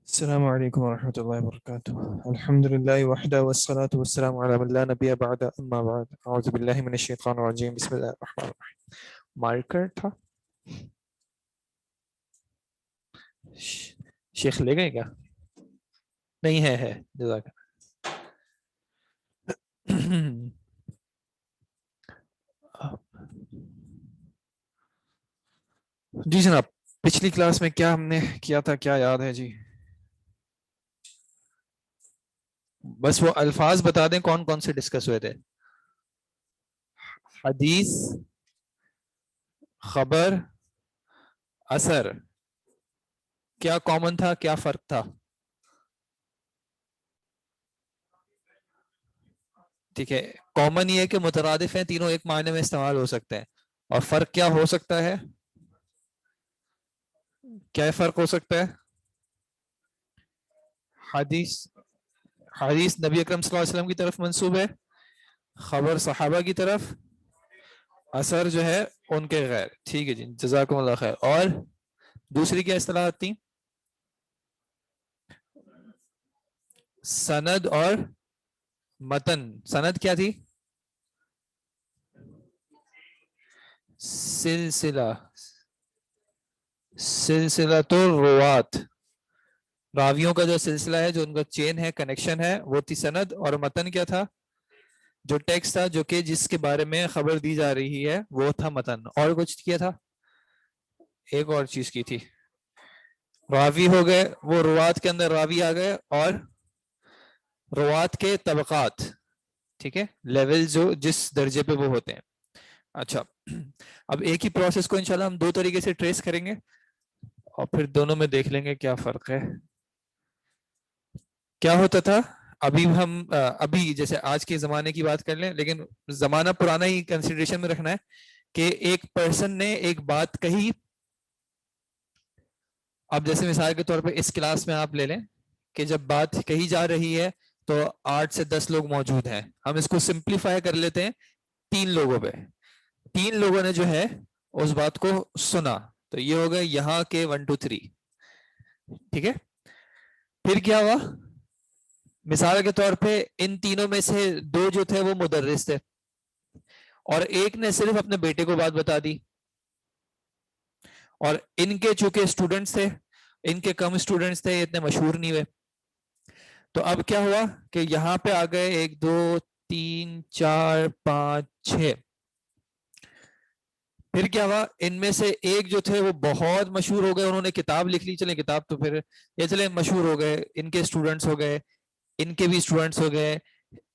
السلام علیکم ورحمۃ اللہ وبرکاتہ. الحمد للہ وحدہ والصلاة والسلام علی من لا نبی بعد اما بعد اعوذ باللہ من الشیطان الرجیم بسم اللہ الرحمن الرحیم. مارکر تھا شیخ لے گئے کیا؟ نہیں ہے جزاک جی جناب. پچھلی کلاس میں کیا ہم نے کیا تھا، کیا یاد ہے جی؟ بس وہ الفاظ بتا دیں کون کون سے ڈسکس ہوئے تھے. حدیث، خبر، اثر. کیا کامن تھا، کیا فرق تھا؟ ٹھیک ہے، کامن یہ ہے کہ مترادف ہیں، تینوں ایک معنی میں استعمال ہو سکتے ہیں. اور فرق کیا ہو سکتا ہے؟ کیا فرق ہو سکتا ہے؟ حدیث نبی اکرم صلی اللہ علیہ وسلم کی طرف منسوب ہے، خبر صحابہ کی طرف، اثر جو ہے ان کے غیر. ٹھیک ہے جی، جزاکم اللہ خیر. اور دوسری کیا اصطلاحات تھیں؟ سند اور متن. سند کیا تھی؟ سلسلہ الروات، راویوں کا جو سلسلہ ہے، جو ان کا چین ہے، کنیکشن ہے، وہ تھی سند. اور متن کیا تھا؟ جو ٹیکسٹ تھا، جو کہ جس کے بارے میں خبر دی جا رہی ہے، وہ تھا متن. اور کچھ کیا تھا؟ ایک اور چیز کی تھی. راوی ہو گئے، وہ روات کے اندر راوی آ گئے، اور روات کے طبقات. ٹھیک ہے، لیول جو جس درجے پہ وہ ہوتے ہیں. اچھا، اب ایک ہی پروسیس کو انشاءاللہ ہم دو طریقے سے ٹریس کریں گے، اور پھر دونوں میں دیکھ لیں گے کیا فرق ہے. کیا ہوتا تھا ابھی جیسے آج کے زمانے کی بات کر لیں، لیکن زمانہ پرانا ہی کنسیڈریشن میں رکھنا ہے کہ ایک پرسن نے ایک بات کہی. اب جیسے مثال کے طور پہ اس کلاس میں آپ لے لیں کہ جب بات کہی جا رہی ہے تو 8 سے 10 لوگ موجود ہیں. ہم اس کو سمپلیفائی کر لیتے ہیں 3 لوگوں پہ. 3 لوگوں نے جو ہے اس بات کو سنا، تو یہ ہو گئے یہاں کے 1 2 3. ٹھیک ہے، پھر کیا ہوا؟ مثال کے طور پہ ان تینوں میں سے 2 جو تھے وہ مدرس تھے، اور ایک نے صرف اپنے بیٹے کو بات بتا دی. اور ان کے چونکہ اسٹوڈنٹس تھے، ان کے کم اسٹوڈنٹس تھے، اتنے مشہور نہیں ہوئے. تو اب کیا ہوا کہ یہاں پہ آ گئے 1 2 3 4 5 6. پھر کیا ہوا؟ ان میں سے ایک جو تھے وہ بہت مشہور ہو گئے، انہوں نے کتاب لکھ لی. چلیں کتاب تو پھر یہ چلیں مشہور ہو گئے، ان کے اسٹوڈنٹس ہو گئے، ان کے بھی اسٹوڈنٹس ہو گئے.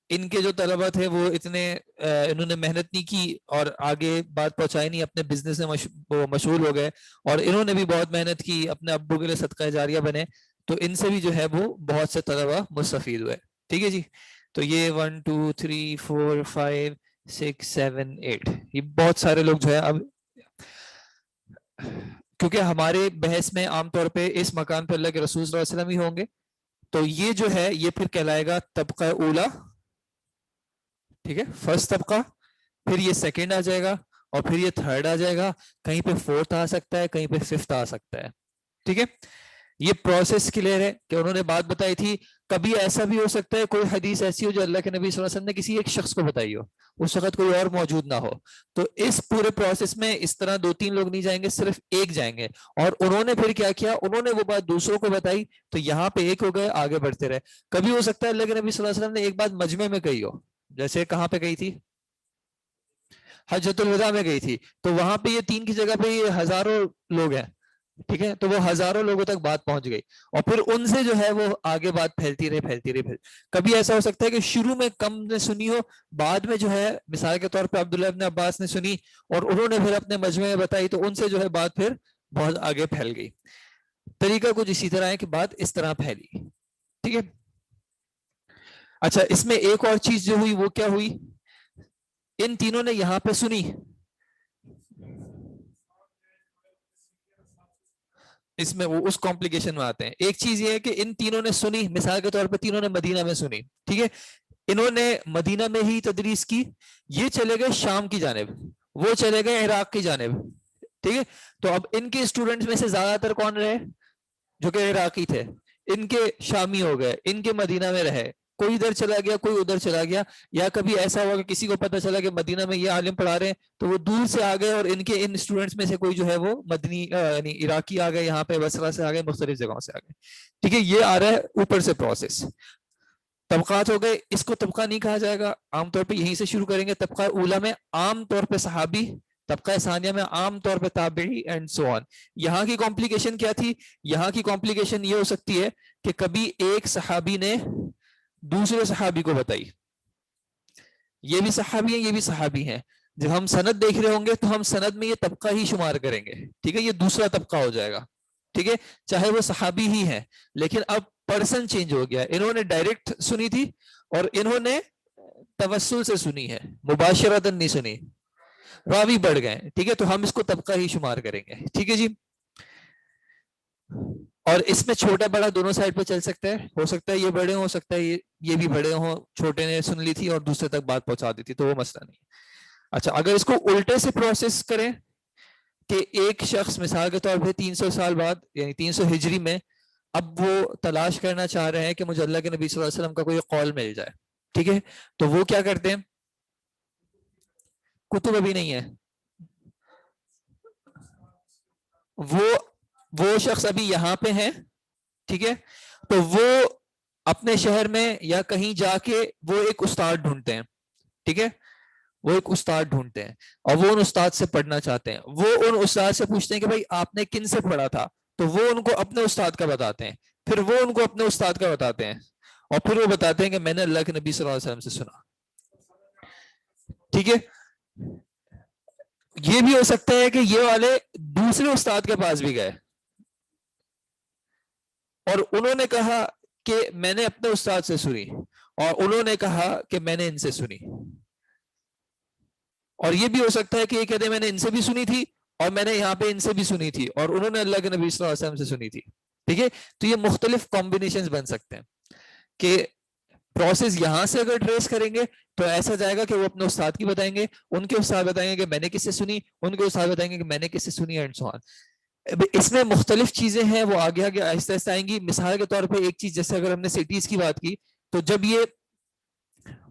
ان کے جو طلبہ تھے وہ اتنے انہوں نے محنت نہیں کی اور آگے بات پہنچائی نہیں، اپنے بزنس میں وہ مشغول ہو گئے. اور انہوں نے بھی بہت محنت کی، اپنے ابو کے لیے صدقہ جاریہ بنے، تو ان سے بھی جو ہے وہ بہت سے طلبہ مستفید ہوئے. ٹھیک ہے جی، تو یہ 1 2 3 4 5 6 7 8، یہ بہت سارے لوگ جو ہے. اب کیونکہ ہمارے بحث میں عام طور پہ اس مکان پہ اللہ کے رسول صلی اللہ علیہ وسلم ہی ہوں گے، تو یہ جو ہے یہ پھر کہلائے گا طبقہ اولا. ٹھیک ہے، فرسٹ طبقہ. پھر یہ سیکنڈ آ جائے گا، اور پھر یہ تھرڈ آ جائے گا، کہیں پہ فورتھ آ سکتا ہے، کہیں پہ ففتھ آ سکتا ہے. ٹھیک ہے، یہ پروسیس کلیئر ہے کہ انہوں نے بات بتائی تھی. کبھی ایسا بھی ہو سکتا ہے کوئی حدیث ایسی ہو جو اللہ کے نبی صلی اللہ علیہ وسلم نے کسی ایک شخص کو بتائی ہو، اس وقت کوئی اور موجود نہ ہو. تو اس پورے پروسیس میں اس طرح 2 3 لوگ نہیں جائیں گے، صرف ایک جائیں گے. اور انہوں نے پھر کیا کیا؟ انہوں نے وہ بات دوسروں کو بتائی، تو یہاں پہ ایک ہو گئے، آگے بڑھتے رہے. کبھی ہو سکتا ہے اللہ کے نبی صلی اللہ علیہ وسلم نے ایک بات مجمع میں کہی ہو، جیسے کہاں پہ کہی تھی؟ حجۃ الوداع میں گئی تھی، تو وہاں پہ یہ 3 کی جگہ پہ یہ ہزاروں لوگ ہیں. ٹھیک ہے، تو وہ ہزاروں لوگوں تک بات پہنچ گئی، اور پھر ان سے جو ہے وہ آگے بات پھیلتی رہی. کبھی ایسا ہو سکتا ہے کہ شروع میں کم نے سنی ہو، بعد میں جو ہے مثال کے طور پہ عبداللہ ابن عباس نے سنی اور انہوں نے پھر اپنے مجمع میں بتائی، تو ان سے جو ہے بات پھر بہت آگے پھیل گئی. طریقہ کچھ اسی طرح ہے کہ بات اس طرح پھیلی. ٹھیک ہے، اچھا اس میں ایک اور چیز جو ہوئی وہ کیا ہوئی؟ ان تینوں نے یہاں پہ سنی. اس میں وہ اس کمپلیکیشن میں آتے ہیں. ایک چیز یہ ہے کہ ان تینوں نے سنی، مثال کے طور پہ تینوں نے مدینہ میں سنی. ٹھیک ہے، انہوں نے مدینہ میں ہی تدریس کی. یہ چلے گئے شام کی جانب، وہ چلے گئے عراق کی جانب. ٹھیک ہے، تو اب ان کے اسٹوڈنٹس میں سے زیادہ تر کون رہے؟ جو کہ عراقی تھے. ان کے شامی ہو گئے, ان کے مدینہ میں رہے, کوئی ادھر چلا گیا کوئی ادھر چلا گیا, یا کبھی ایسا ہوا کہ کسی کو پتا چلا کہ مدینہ میں یہ عالم پڑھا رہے ہیں تو وہ دور سے آ گئے, اور ان اسٹوڈنٹس میں سے کوئی جو ہے وہ مدنی یعنی عراقی آ گئے, یہاں پہ بصرہ سے آ گئے, مختلف جگہوں سے آ گئے. ٹھیک ہے, یہ آ رہا ہے اوپر سے پروسیس. طبقات ہو گئے, اس کو طبقہ نہیں کہا جائے گا, عام طور پہ یہیں سے شروع کریں گے. طبقہ اولا میں عام طور پہ صحابی, طبقہ ثانیہ میں عام طور پہ تابعی اینڈ سو آن. یہاں کی کمپلیکیشن کیا تھی؟ یہاں کی کمپلیکیشن یہ ہو سکتی ہے کہ کبھی ایک صحابی نے دوسرے صحابی کو بتائی, یہ بھی صحابی ہیں یہ بھی صحابی ہیں, جب ہم سند دیکھ رہے ہوں گے تو ہم سند میں یہ طبقہ ہی شمار کریں گے. ٹھیک ہے, یہ دوسرا طبقہ ہو جائے گا. ٹھیک ہے, چاہے وہ صحابی ہی ہیں, لیکن اب پرسن چینج ہو گیا. انہوں نے ڈائریکٹ سنی تھی اور انہوں نے توسل سے سنی ہے, مباشرتاً نہیں سنی, راوی بڑھ گئے. ٹھیک ہے, تو ہم اس کو طبقہ ہی شمار کریں گے. ٹھیک ہے جی, اور اس میں چھوٹا بڑا دونوں سائڈ پہ چل سکتا ہے, ہو سکتا ہے یہ بڑے ہو سکتا ہے یہ بھی بڑے ہوں, چھوٹے نے سن لی تھی اور دوسرے تک بات پہنچا دی تھی, تو وہ مسئلہ نہیں. اچھا, اگر اس کو الٹے سے پروسیس کریں کہ ایک شخص مثال کے طور پہ 300 سال بعد یعنی 300 ہجری میں اب وہ تلاش کرنا چاہ رہے ہیں کہ مجھے اللہ کے نبی صلی اللہ علیہ وسلم کا کوئی قول مل جائے. ٹھیک ہے, تو وہ کیا کرتے ہیں, کتب ابھی نہیں ہے, وہ شخص ابھی یہاں پہ ہے. ٹھیک ہے, تو وہ اپنے شہر میں یا کہیں جا کے وہ ایک استاد ڈھونڈتے ہیں. ٹھیک ہے, وہ ایک استاد ڈھونڈتے ہیں اور وہ ان استاد سے پڑھنا چاہتے ہیں. وہ ان استاد سے پوچھتے ہیں کہ بھائی آپ نے کن سے پڑھا تھا, تو وہ ان کو اپنے استاد کا بتاتے ہیں, پھر وہ ان کو اپنے استاد کا بتاتے ہیں, اور پھر وہ بتاتے ہیں کہ میں نے اللہ کے نبی صلی اللہ علیہ وسلم سے سنا. ٹھیک ہے, یہ بھی ہو سکتا ہے کہ یہ والے دوسرے استاد کے پاس بھی گئے اور انہوں نے کہا کہ میں نے اپنے استاد سے سنی, اور انہوں نے کہا کہ میں نے ان سے سنی. اور یہ بھی ہو سکتا ہے کہ یہ کہتے ہیں میں نے ان سے بھی سنی تھی اور میں نے یہاں پہ ان سے بھی سنی تھی اور انہوں نے اللہ کے نبی صلی اللہ علیہ وسلم سے سنی تھی. ٹھیک ہے, تو یہ مختلف کمبینیشنز بن سکتے ہیں کہ پروسیس یہاں سے اگر ٹریس کریں گے تو ایسا جائے گا کہ وہ اپنے استاد کی بتائیں گے, ان کے استاد بتائیں گے کہ میں نے کس سے سنی, ان کے استاد بتائیں گے کہ میں نے کس سے سنی, اینڈ سو آن. اس میں مختلف چیزیں ہیں, وہ آگے آگے آہستہ آہستہ آئیں گی. مثال کے طور پہ ایک چیز, جیسے اگر ہم نے سٹیز کی بات کی, تو جب یہ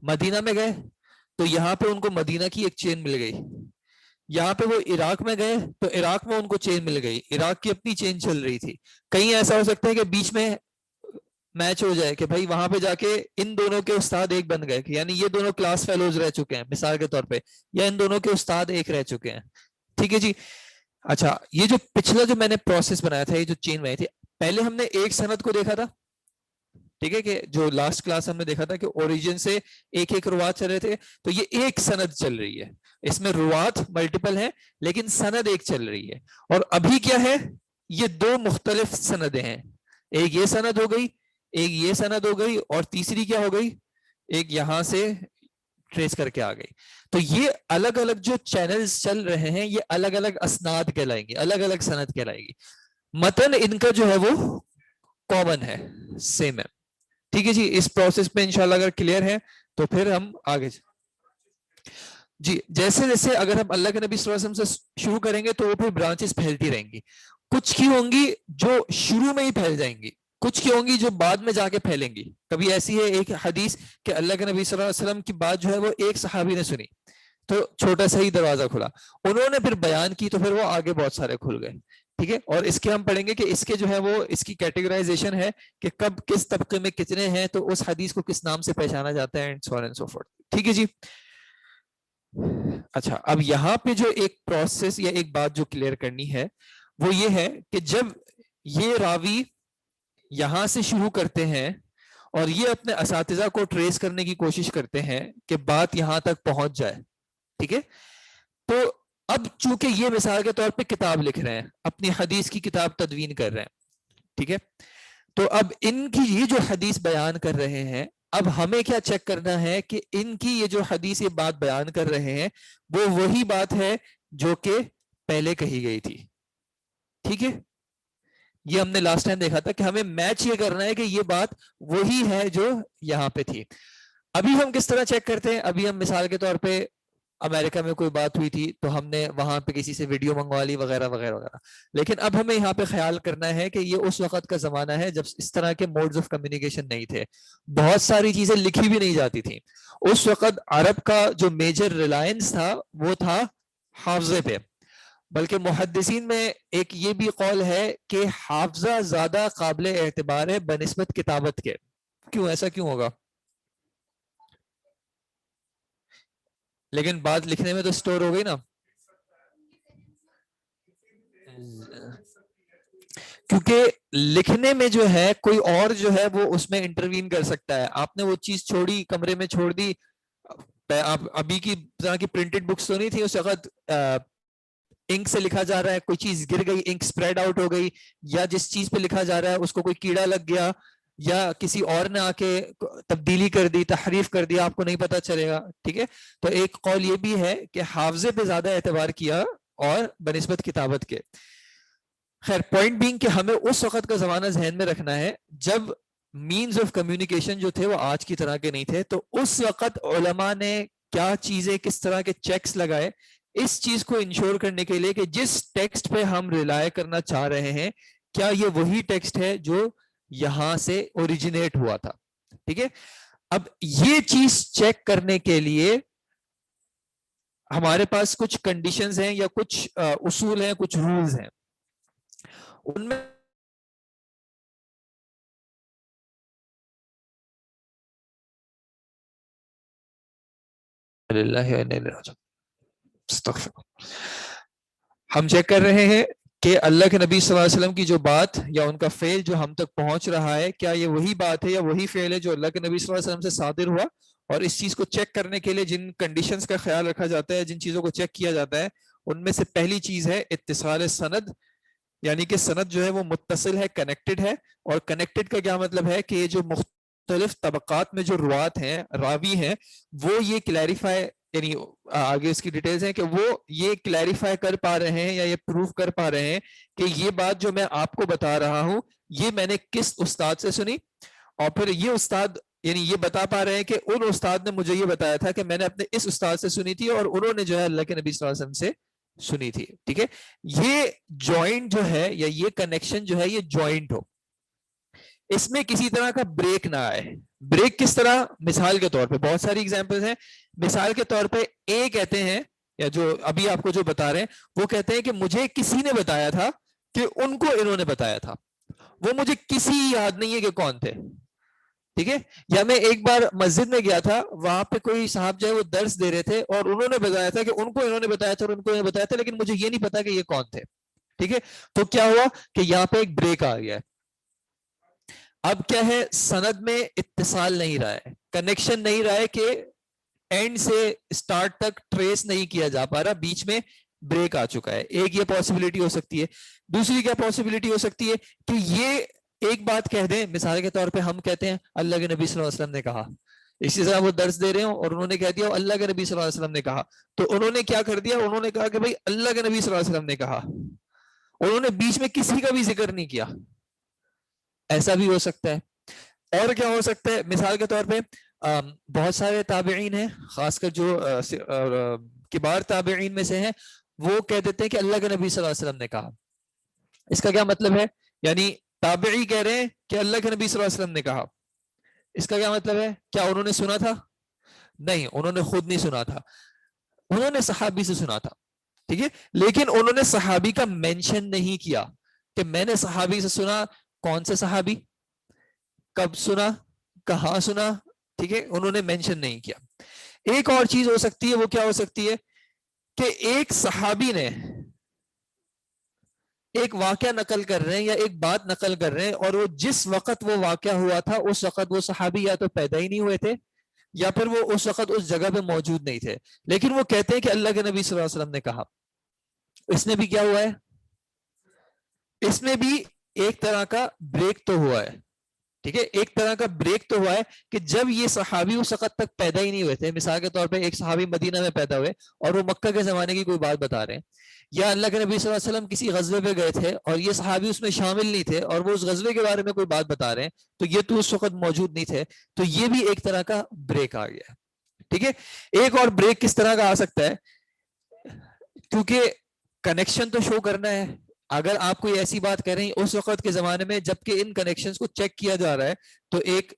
مدینہ میں گئے تو یہاں پہ ان کو مدینہ کی ایک چین مل گئی, یہاں پہ وہ عراق میں گئے تو عراق میں ان کو چین مل گئی, عراق کی اپنی چین چل رہی تھی. کہیں ایسا ہو سکتا ہے کہ بیچ میں میچ ہو جائے کہ بھائی وہاں پہ جا کے ان دونوں کے استاد ایک بن گئے, یعنی یہ دونوں کلاس فیلوز رہ چکے ہیں مثال کے طور پہ, یا ان دونوں کے استاد ایک رہ چکے ہیں. ٹھیک ہے جی. اچھا, یہ جو پچھلا جو میں نے پروسیس بنایا تھا, یہ جو چین بنائی تھی, پہلے ہم نے ایک سند کو دیکھا تھا. ٹھیک ہے, کہ جو لاسٹ کلاس ہم نے دیکھا تھا کہ اوریجن سے ایک ایک روات چل رہے تھے, تو یہ ایک سند چل رہی ہے, اس میں روات ملٹیپل ہیں لیکن سند ایک چل رہی ہے. اور ابھی کیا ہے, یہ دو مختلف سندیں ہیں, ایک یہ سند ہو گئی, ایک یہ سند ہو گئی, اور تیسری کیا ہو گئی, ایک یہاں سے ٹریس کر کے آ گئی. تو یہ الگ الگ جو چینلز چل رہے ہیں یہ الگ الگ اسناد کہلائیں گے, الگ الگ سند کہلائے گی. متن ان کا جو ہے وہ کامن ہے, سیم ہے. ٹھیک ہے جی, اس پروسیس پہ انشاءاللہ اگر کلیئر ہے تو پھر ہم آگے جی. جیسے جیسے اگر ہم اللہ کے نبی صلی اللہ علیہ وسلم سے شروع کریں گے تو وہ پھر برانچز پھیلتی رہیں گی. کچھ کی ہوں گی جو شروع میں ہی پھیل جائیں گی, کچھ کی ہوں گی جو بعد میں جا کے پھیلیں گی. کبھی ایسی ہے ایک حدیث کہ اللہ کے نبی صلی اللہ علیہ وسلم کی بات جو ہے وہ ایک صحابی نے سنی تو چھوٹا سا ہی دروازہ کھلا, انہوں نے پھر بیان کی تو پھر وہ آگے بہت سارے کھل گئے. ٹھیک ہے, اور اس کے ہم پڑھیں گے کہ اس کے جو ہے وہ اس کی کیٹیگرائزیشن ہے کہ کب کس طبقے میں کتنے ہیں, تو اس حدیث کو کس نام سے پہچانا جاتا ہے, and so on and so forth. ٹھیک ہے جی. اچھا, اب یہاں پہ جو ایک پروسیس یا ایک بات جو کلیئر کرنی ہے وہ یہ ہے کہ جب یہ راوی یہاں سے شروع کرتے ہیں اور یہ اپنے اساتذہ کو ٹریس کرنے کی کوشش کرتے ہیں کہ بات یہاں تک پہنچ جائے. ٹھیک ہے, تو اب چونکہ یہ مثال کے طور پہ کتاب لکھ رہے ہیں, اپنی حدیث کی کتاب تدوین کر رہے ہیں. ٹھیک ہے, تو اب ان کی یہ جو حدیث بیان کر رہے ہیں, اب ہمیں کیا چیک کرنا ہے کہ ان کی یہ جو حدیث یہ بات بیان کر رہے ہیں وہ وہی بات ہے جو کہ پہلے کہی گئی تھی. ٹھیک ہے, یہ ہم نے لاسٹ ٹائم دیکھا تھا کہ ہمیں میچ یہ کرنا ہے کہ یہ بات وہی ہے جو یہاں پہ تھی. ابھی ہم کس طرح چیک کرتے ہیں, ابھی ہم مثال کے طور پہ امریکہ میں کوئی بات ہوئی تھی تو ہم نے وہاں پہ کسی سے ویڈیو منگوا لی وغیرہ وغیرہ وغیرہ. لیکن اب ہمیں یہاں پہ خیال کرنا ہے کہ یہ اس وقت کا زمانہ ہے جب اس طرح کے موڈز آف کمیونیکیشن نہیں تھے, بہت ساری چیزیں لکھی بھی نہیں جاتی تھیں. اس وقت عرب کا جو میجر ریلائنس تھا وہ تھا حافظے پہ, بلکہ محدثین میں ایک یہ بھی قول ہے کہ حافظہ زیادہ قابل اعتبار ہے بنسبت کتابت کے. کیوں ایسا کیوں ہوگا؟ لیکن بات لکھنے میں تو سٹور ہو گئی نا, کیونکہ لکھنے میں جو ہے کوئی اور جو ہے وہ اس میں انٹروین کر سکتا ہے. آپ نے وہ چیز چھوڑی, کمرے میں چھوڑ دی, آپ ابھی کی طرح کی پرنٹڈ بکس تو نہیں تھی اس وقت, انک سے لکھا جا رہا ہے, کوئی چیز گر گئی, انک سپریڈ آؤٹ ہو گئی, یا جس چیز پہ لکھا جا رہا ہے اس کو کوئی کیڑا لگ گیا, یا کسی اور نے آ کے تبدیلی کر دی, تحریف کر دیا, آپ کو نہیں پتا چلے گا. ٹھیک ہے, تو ایک قول یہ بھی ہے کہ حافظے پہ زیادہ اعتبار کیا اور بنسبت کتابت کے. خیر, پوائنٹ بینگ کہ ہمیں اس وقت کا زمانہ ذہن میں رکھنا ہے جب مینز آف کمیونیکیشن جو تھے وہ آج کی طرح کے نہیں تھے. تو اس وقت علماء نے کیا چیزیں, کس طرح کے چیکس لگائے اس چیز کو انشور کرنے کے لیے کہ جس ٹیکسٹ پہ ہم ریلائے کرنا چاہ رہے ہیں کیا یہ وہی ٹیکسٹ ہے جو یہاں سے اوریجنیٹ ہوا تھا. ٹھیک ہے, اب یہ چیز چیک کرنے کے لیے ہمارے پاس کچھ کنڈیشنز ہیں یا کچھ اصول ہیں, کچھ رولز ہیں. ان میں ہم چیک کر رہے ہیں کہ اللہ کے نبی صلی اللہ علیہ وسلم کی جو بات یا ان کا فعل جو ہم تک پہنچ رہا ہے کیا یہ وہی بات ہے یا وہی فعل ہے جو اللہ کے نبی صلی اللہ علیہ وسلم سے صادر ہوا. اور اس چیز کو چیک کرنے کے لیے جن کنڈیشنز کا خیال رکھا جاتا ہے, جن چیزوں کو چیک کیا جاتا ہے, ان میں سے پہلی چیز ہے اتصال سند, یعنی کہ سند جو ہے وہ متصل ہے, کنیکٹڈ ہے. اور کنیکٹڈ کا کیا مطلب ہے کہ یہ جو مختلف طبقات میں جو روات ہیں, راوی ہیں, وہ یہ کلیریفائی, یعنی آگے اس کی ڈیٹیلز ہیں کہ وہ یہ کلیریفائی کر پا رہے ہیں یا یہ پروف کر پا رہے ہیں کہ یہ بات جو میں آپ کو بتا رہا ہوں یہ میں نے کس استاد سے سنی, اور پھر یہ استاد یعنی یہ بتا پا رہے ہیں کہ ان استاد نے مجھے یہ بتایا تھا کہ میں نے اپنے اس استاد سے سنی تھی اور انہوں نے جو ہے اللہ کے نبی صلی اللہ علیہ وسلم سے سنی تھی. ٹھیک ہے, یہ جوائنٹ جو ہے یا یہ کنیکشن جو ہے یہ جوائنٹ ہو, اس میں کسی طرح کا بریک نہ آئے. بریک کس طرح؟ مثال کے طور پہ بہت ساری ایگزامپلز ہیں. مثال کے طور پہ اے کہتے ہیں, یا جو ابھی آپ کو جو بتا رہے ہیں وہ کہتے ہیں کہ مجھے کسی نے بتایا تھا کہ ان کو انہوں نے بتایا تھا, وہ مجھے کسی یاد نہیں ہے کہ کون تھے. ٹھیک ہے, یا میں ایک بار مسجد میں گیا تھا, وہاں پہ کوئی صاحب جو ہے وہ درس دے رہے تھے اور انہوں نے بتایا تھا کہ ان کو انہوں نے بتایا تھا اور ان کو انہوں نے بتایا تھا, لیکن مجھے یہ نہیں پتا کہ یہ کون تھے. ٹھیک ہے, تو کیا ہوا کہ یہاں پہ ایک بریک آ گیا ہے. اب کیا ہے, سند میں اتصال نہیں رہا ہے, کنیکشن نہیں رہا ہے کہ اینڈ سے اسٹارٹ تک ٹریس نہیں کیا جا پا رہا, بیچ میں بریک آ چکا ہے. ایک یہ پاسبلٹی ہو سکتی ہے. دوسری کیا پاسبلٹی ہو سکتی ہے کہ یہ ایک بات کہہ دیں, مثال کے طور پہ ہم کہتے ہیں اللہ کے نبی صلی اللہ علیہ وسلم نے کہا, اسی طرح وہ درس دے رہے ہوں اور انہوں نے کہہ دیا اللہ کے نبی صلی اللہ علیہ وسلم نے کہا, تو انہوں نے کیا کر دیا, انہوں نے کہا کہ بھائی اللہ کے نبی صلی اللہ علیہ وسلم نے کہا, انہوں نے بیچ میں کسی کا بھی ذکر نہیں کیا. ایسا بھی ہو سکتا ہے. اور کیا ہو سکتا ہے, مثال کے طور پہ بہت سارے تابعین ہیں, خاص کر جو کبار تابعین میں سے ہیں, وہ کہہ دیتے ہیں کہ اللہ کے نبی صلی اللہ علیہ وسلم نے کہا. اس کا کیا مطلب ہے, یعنی تابعی کہہ رہے ہیں کہ اللہ کے نبی صلی اللہ علیہ وسلم نے کہا, اس کا کیا مطلب ہے, کیا انہوں نے سنا تھا؟ نہیں, انہوں نے خود نہیں سنا تھا, انہوں نے صحابی سے سنا تھا. ٹھیک ہے, لیکن انہوں نے صحابی کا مینشن نہیں کیا کہ میں نے صحابی سے سنا. کون سے صحابی, کب سنا, کہاں سنا, ٹھیک ہے, انہوں نے مینشن نہیں کیا. ایک اور چیز ہو سکتی ہے, وہ کیا ہو سکتی ہے کہ ایک صحابی نے ایک واقعہ نقل کر رہے ہیں یا ایک بات نقل کر رہے ہیں, اور وہ جس وقت وہ واقعہ ہوا تھا اس وقت وہ صحابی یا تو پیدا ہی نہیں ہوئے تھے یا پھر وہ اس وقت اس جگہ پہ موجود نہیں تھے, لیکن وہ کہتے ہیں کہ اللہ کے نبی صلی اللہ علیہ وسلم نے کہا. اس میں بھی کیا ہوا ہے, اس میں بھی ایک طرح کا بریک تو ہوا ہے. ٹھیک ہے, ایک طرح کا بریک تو ہوا ہے کہ جب یہ صحابی اس وقت تک پیدا ہی نہیں ہوئے تھے, مثال کے طور پہ ایک صحابی مدینہ میں پیدا ہوئے اور وہ مکہ کے زمانے کی کوئی بات بتا رہے ہیں, یا اللہ کے نبی صلی اللہ علیہ وسلم کسی غزوے پہ گئے تھے اور یہ صحابی اس میں شامل نہیں تھے اور وہ اس غزوے کے بارے میں کوئی بات بتا رہے ہیں, تو یہ تو اس وقت موجود نہیں تھے, تو یہ بھی ایک طرح کا بریک آ گیا. ٹھیک ہے. ایک اور بریک کس طرح کا آ سکتا ہے, کیونکہ کنیکشن تو شو کرنا ہے. اگر آپ کوئی ایسی بات کر رہی ہیں اس وقت کے زمانے میں جبکہ ان کنیکشنز کو چیک کیا جا رہا ہے, تو ایک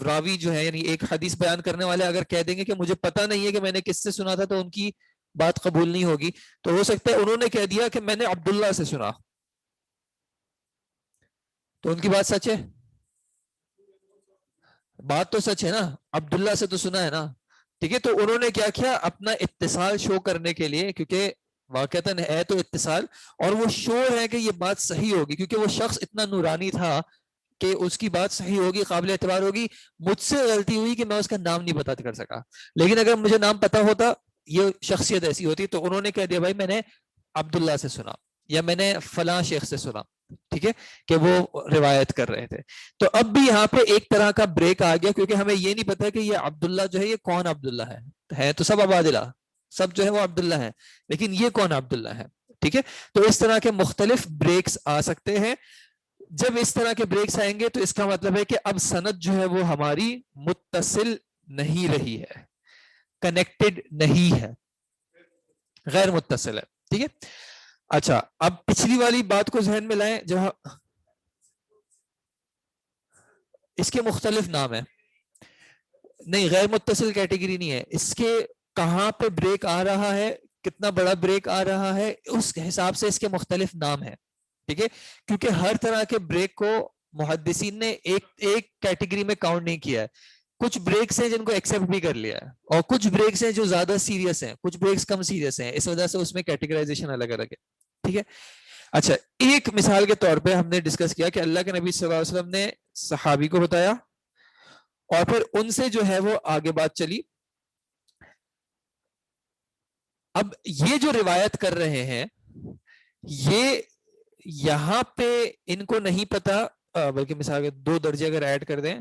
راوی جو ہے یعنی ایک حدیث بیان کرنے والے اگر کہہ دیں گے کہ مجھے پتہ نہیں ہے کہ میں نے کس سے سنا تھا, تو ان کی بات قبول نہیں ہوگی. تو ہو سکتا ہے انہوں نے کہہ دیا کہ میں نے عبداللہ سے سنا, تو ان کی بات سچ ہے, بات تو سچ ہے نا, عبداللہ سے تو سنا ہے نا. ٹھیک ہے, تو انہوں نے کیا کیا, اپنا اتصال شو کرنے کے لیے, کیونکہ واقعتاً ہے تو اتصال, اور وہ شور ہے کہ یہ بات صحیح ہوگی کیونکہ وہ شخص اتنا نورانی تھا کہ اس کی بات صحیح ہوگی, قابل اعتبار ہوگی. مجھ سے غلطی ہوئی کہ میں اس کا نام نہیں پتا کر سکا, لیکن اگر مجھے نام پتا ہوتا, یہ شخصیت ایسی ہوتی. تو انہوں نے کہہ دیا بھائی میں نے عبداللہ سے سنا یا میں نے فلاں شیخ سے سنا, ٹھیک ہے, کہ وہ روایت کر رہے تھے. تو اب بھی یہاں پہ ایک طرح کا بریک آ گیا, کیونکہ ہمیں یہ نہیں پتا کہ یہ عبداللہ جو ہے یہ کون عبداللہ ہے تو سب عبادلہ, سب جو ہے وہ عبداللہ ہے, لیکن یہ کون عبداللہ ہے. ٹھیک ہے, تو اس طرح کے مختلف بریکس آ سکتے ہیں. جب اس طرح کے بریکس آئیں گے تو اس کا مطلب ہے کہ اب سند جو ہے وہ ہماری متصل نہیں رہی ہے, کنیکٹڈ نہیں ہے, غیر متصل ہے. ٹھیک ہے, اچھا اب پچھلی والی بات کو ذہن میں لائیں, جہاں اس کے مختلف نام ہیں. نہیں, غیر متصل کیٹیگری نہیں ہے, اس کے کہاں پہ بریک آ رہا ہے, کتنا بڑا بریک آ رہا ہے, اس حساب سے اس کے مختلف نام ہیں. ٹھیک ہے, کیونکہ ہر طرح کے بریک کو محدثین نے ایک کیٹیگری میں کاؤنٹ نہیں کیا ہے. کچھ بریکس ہیں جن کو ایکسپٹ بھی کر لیا ہے, اور کچھ بریکس ہیں جو زیادہ سیریس ہیں, کچھ بریکس کم سیریس ہیں, اس وجہ سے اس میں کیٹیگرائزیشن الگ الگ ہے. ٹھیک ہے, اچھا ایک مثال کے طور پہ ہم نے ڈسکس کیا کہ اللہ کے نبی صلی اللہ علیہ وسلم نے صحابی کو بتایا, اور پھر ان سے جو ہے وہ آگے بات چلی. اب یہ جو روایت کر رہے ہیں, یہ یہاں پہ ان کو نہیں پتا, بلکہ مثال کے 2 درجے اگر ایڈ کر دیں,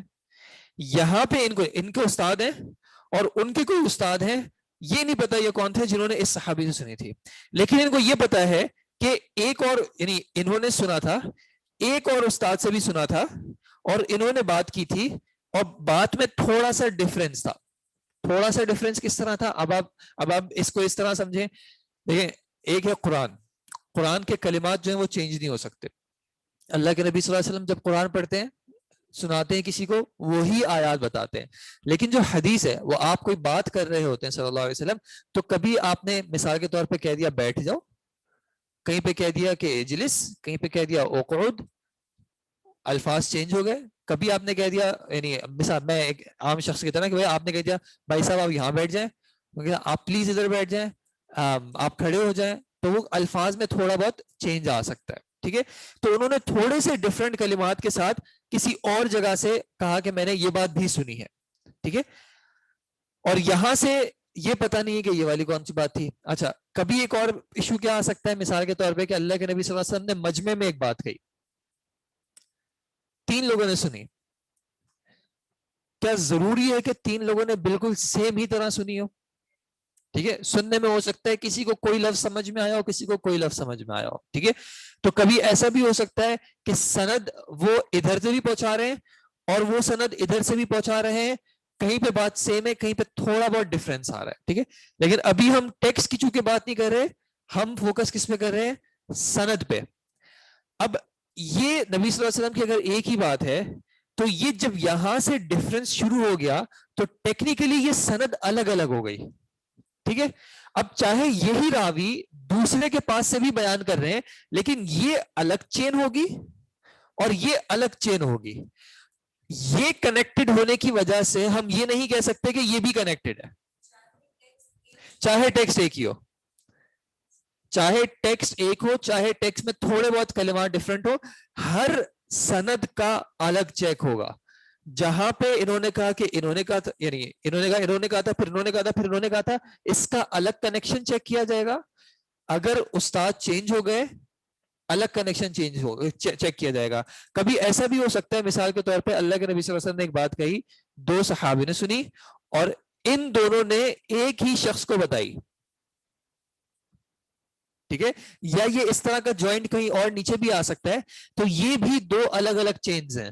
یہاں پہ ان کے استاد ہیں اور ان کے کوئی استاد ہیں, یہ نہیں پتا یہ کون تھے جنہوں نے اس صحابی سے سنی تھی, لیکن ان کو یہ پتا ہے کہ ایک اور, یعنی انہوں نے سنا تھا, ایک اور استاد سے بھی سنا تھا, اور انہوں نے بات کی تھی, اور بات میں تھوڑا سا ڈفرنس تھا. تھوڑا سا ڈفرنس کس طرح تھا, اب آپ اس کو اس طرح سمجھیں. دیکھیں, ایک ہے قرآن کے کلمات جو ہیں وہ چینج نہیں ہو سکتے. اللہ کے نبی صلی اللہ علیہ وسلم جب قرآن پڑھتے ہیں, سناتے ہیں کسی کو, وہی آیات بتاتے ہیں. لیکن جو حدیث ہے وہ آپ کوئی بات کر رہے ہوتے ہیں صلی اللہ علیہ وسلم, تو کبھی آپ نے مثال کے طور پہ کہہ دیا بیٹھ جاؤ, کہیں پہ کہہ دیا کہ اجلس, کہیں پہ کہہ دیا اقعد, الفاظ چینج ہو گئے. کبھی آپ نے کہہ دیا, یعنی مثال میں ایک عام شخص کی طرح کہ آپ نے کہہ دیا بھائی صاحب آپ یہاں بیٹھ جائیں, آپ پلیز ادھر بیٹھ جائیں, آپ کھڑے ہو جائیں, تو وہ الفاظ میں تھوڑا بہت چینج آ سکتا ہے. ٹھیک ہے, تو انہوں نے تھوڑے سے ڈفرینٹ کلمات کے ساتھ کسی اور جگہ سے کہا کہ میں نے یہ بات بھی سنی ہے. ٹھیک ہے, اور یہاں سے یہ پتا نہیں ہے کہ یہ والی کون سی بات تھی. اچھا, کبھی ایک اور ایشو کیا آ سکتا ہے, مثال کے طور پہ کہ اللہ کے نبی صلی اللہ علیہ وسلم نے مجمع میں ایک بات کہی, 3 لوگوں نے سنی. کیا ضروری ہے کہ 3 لوگوں نے بالکل سیم ہی طرح سنی ہو؟ ٹھیک ہے, سننے میں ہو سکتا ہے کسی کو کوئی لفظ سمجھ میں آیا ہو, کسی کو کوئی لفظ سمجھ میں آیا ہو. ٹھیک ہے, تو کبھی ایسا بھی ہو سکتا ہے کہ سند وہ ادھر سے بھی پہنچا رہے ہیں اور وہ سند ادھر سے بھی پہنچا رہے ہیں, کہیں پہ بات سیم ہے, کہیں پہ تھوڑا بہت ڈفرینس آ رہا ہے. ٹھیک ہے, لیکن ابھی ہم ٹیکسٹ کی چونکہ بات نہیں کر رہے, ہم فوکس کس پہ کر رہے ہیں, سند پہ. اب یہ نبی صلی اللہ علیہ وسلم کی اگر ایک ہی بات ہے, تو یہ جب یہاں سے ڈفرنس شروع ہو گیا تو ٹیکنیکلی یہ سند الگ الگ ہو گئی. ٹھیک ہے, اب چاہے یہی راوی دوسرے کے پاس سے بھی بیان کر رہے ہیں, لیکن یہ الگ چین ہوگی اور یہ الگ چین ہوگی. یہ کنیکٹڈ ہونے کی وجہ سے ہم یہ نہیں کہہ سکتے کہ یہ بھی کنیکٹڈ ہے, چاہے ٹیکسٹ ایک ہی ہو, چاہے ٹیکسٹ ایک ہو, چاہے ٹیکسٹ میں تھوڑے بہت کلمات ڈفرنٹ ہو, ہر سند کا الگ چیک ہوگا. جہاں پہ انہوں نے کہا کہ انہوں نے کہا تھا, یعنی انہوں نے کہا تھا, پھر انہوں نے کہا تھا, پھر انہوں نے کہا تھا, اس کا الگ کنیکشن چیک کیا جائے گا. اگر استاد چینج ہو گئے, الگ کنیکشن چیک کیا جائے گا. کبھی ایسا بھی ہو سکتا ہے, مثال کے طور پہ اللہ کے نبی صلی اللہ علیہ وسلم نے ایک بات کہی, 2 صحابی نے سنی اور ان دونوں نے ایک ہی شخص کو بتائی. ٹھیک ہے, یا یہ اس طرح کا جوائنٹ کہیں اور نیچے بھی آ سکتا ہے, تو یہ بھی 2 الگ الگ چینز ہیں.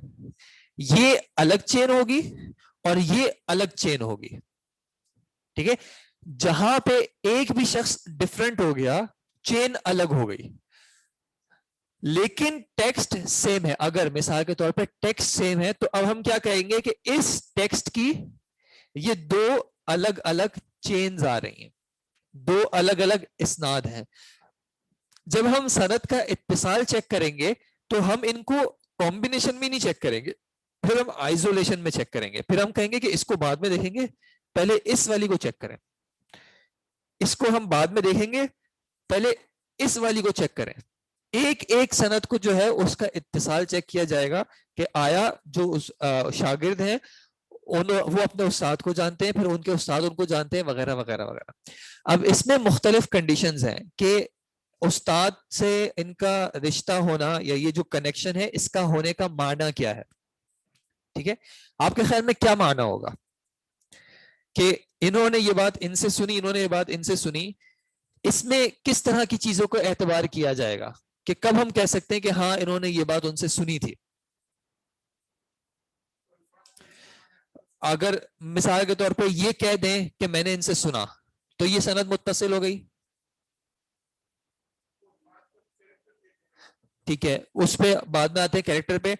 یہ الگ چین ہوگی اور یہ الگ چین ہوگی. ٹھیک ہے. جہاں پہ ایک بھی شخص ڈفرنٹ ہو گیا, چین الگ ہو گئی, لیکن ٹیکسٹ سیم ہے. اگر مثال کے طور پہ ٹیکسٹ سیم ہے تو اب ہم کیا کہیں گے کہ اس ٹیکسٹ کی یہ دو الگ الگ چینز آ رہی ہیں, دو الگ الگ اسناد ہیں. جب ہم سند کا اتصال چیک کریں گے تو ہم ان کو کمبینیشن میں نہیں چیک کریں گے, پھر ہم آئسولیشن میں چیک کریں گے. پھر ہم کہیں گے کہ اس کو بعد میں دیکھیں گے, پہلے اس والی کو چیک کریں. اس کو ہم بعد میں دیکھیں گے, پہلے اس والی کو چیک کریں. ایک ایک سند کو جو ہے اس کا اتصال چیک کیا جائے گا کہ آیا جو شاگرد ہیں وہ اپنے استاد کو جانتے ہیں, پھر ان کے استاد ان کو جانتے ہیں, وغیرہ وغیرہ وغیرہ. اب اس میں مختلف کنڈیشنز ہیں کہ استاد سے ان کا رشتہ ہونا یا یہ جو کنیکشن ہے اس کا ہونے کا معنی کیا ہے. ٹھیک ہے, آپ کے خیال میں کیا معنی ہوگا کہ انہوں نے یہ بات ان سے سنی, انہوں نے یہ بات ان سے سنی. اس میں کس طرح کی چیزوں کو اعتبار کیا جائے گا کہ کب ہم کہہ سکتے ہیں کہ ہاں انہوں نے یہ بات ان سے سنی تھی. اگر مثال کے طور پہ یہ کہہ دیں کہ میں نے ان سے سنا تو یہ سند متصل ہو گئی. ٹھیک ہے, اس پہ بعد میں آتے ہیں کیریکٹر پہ.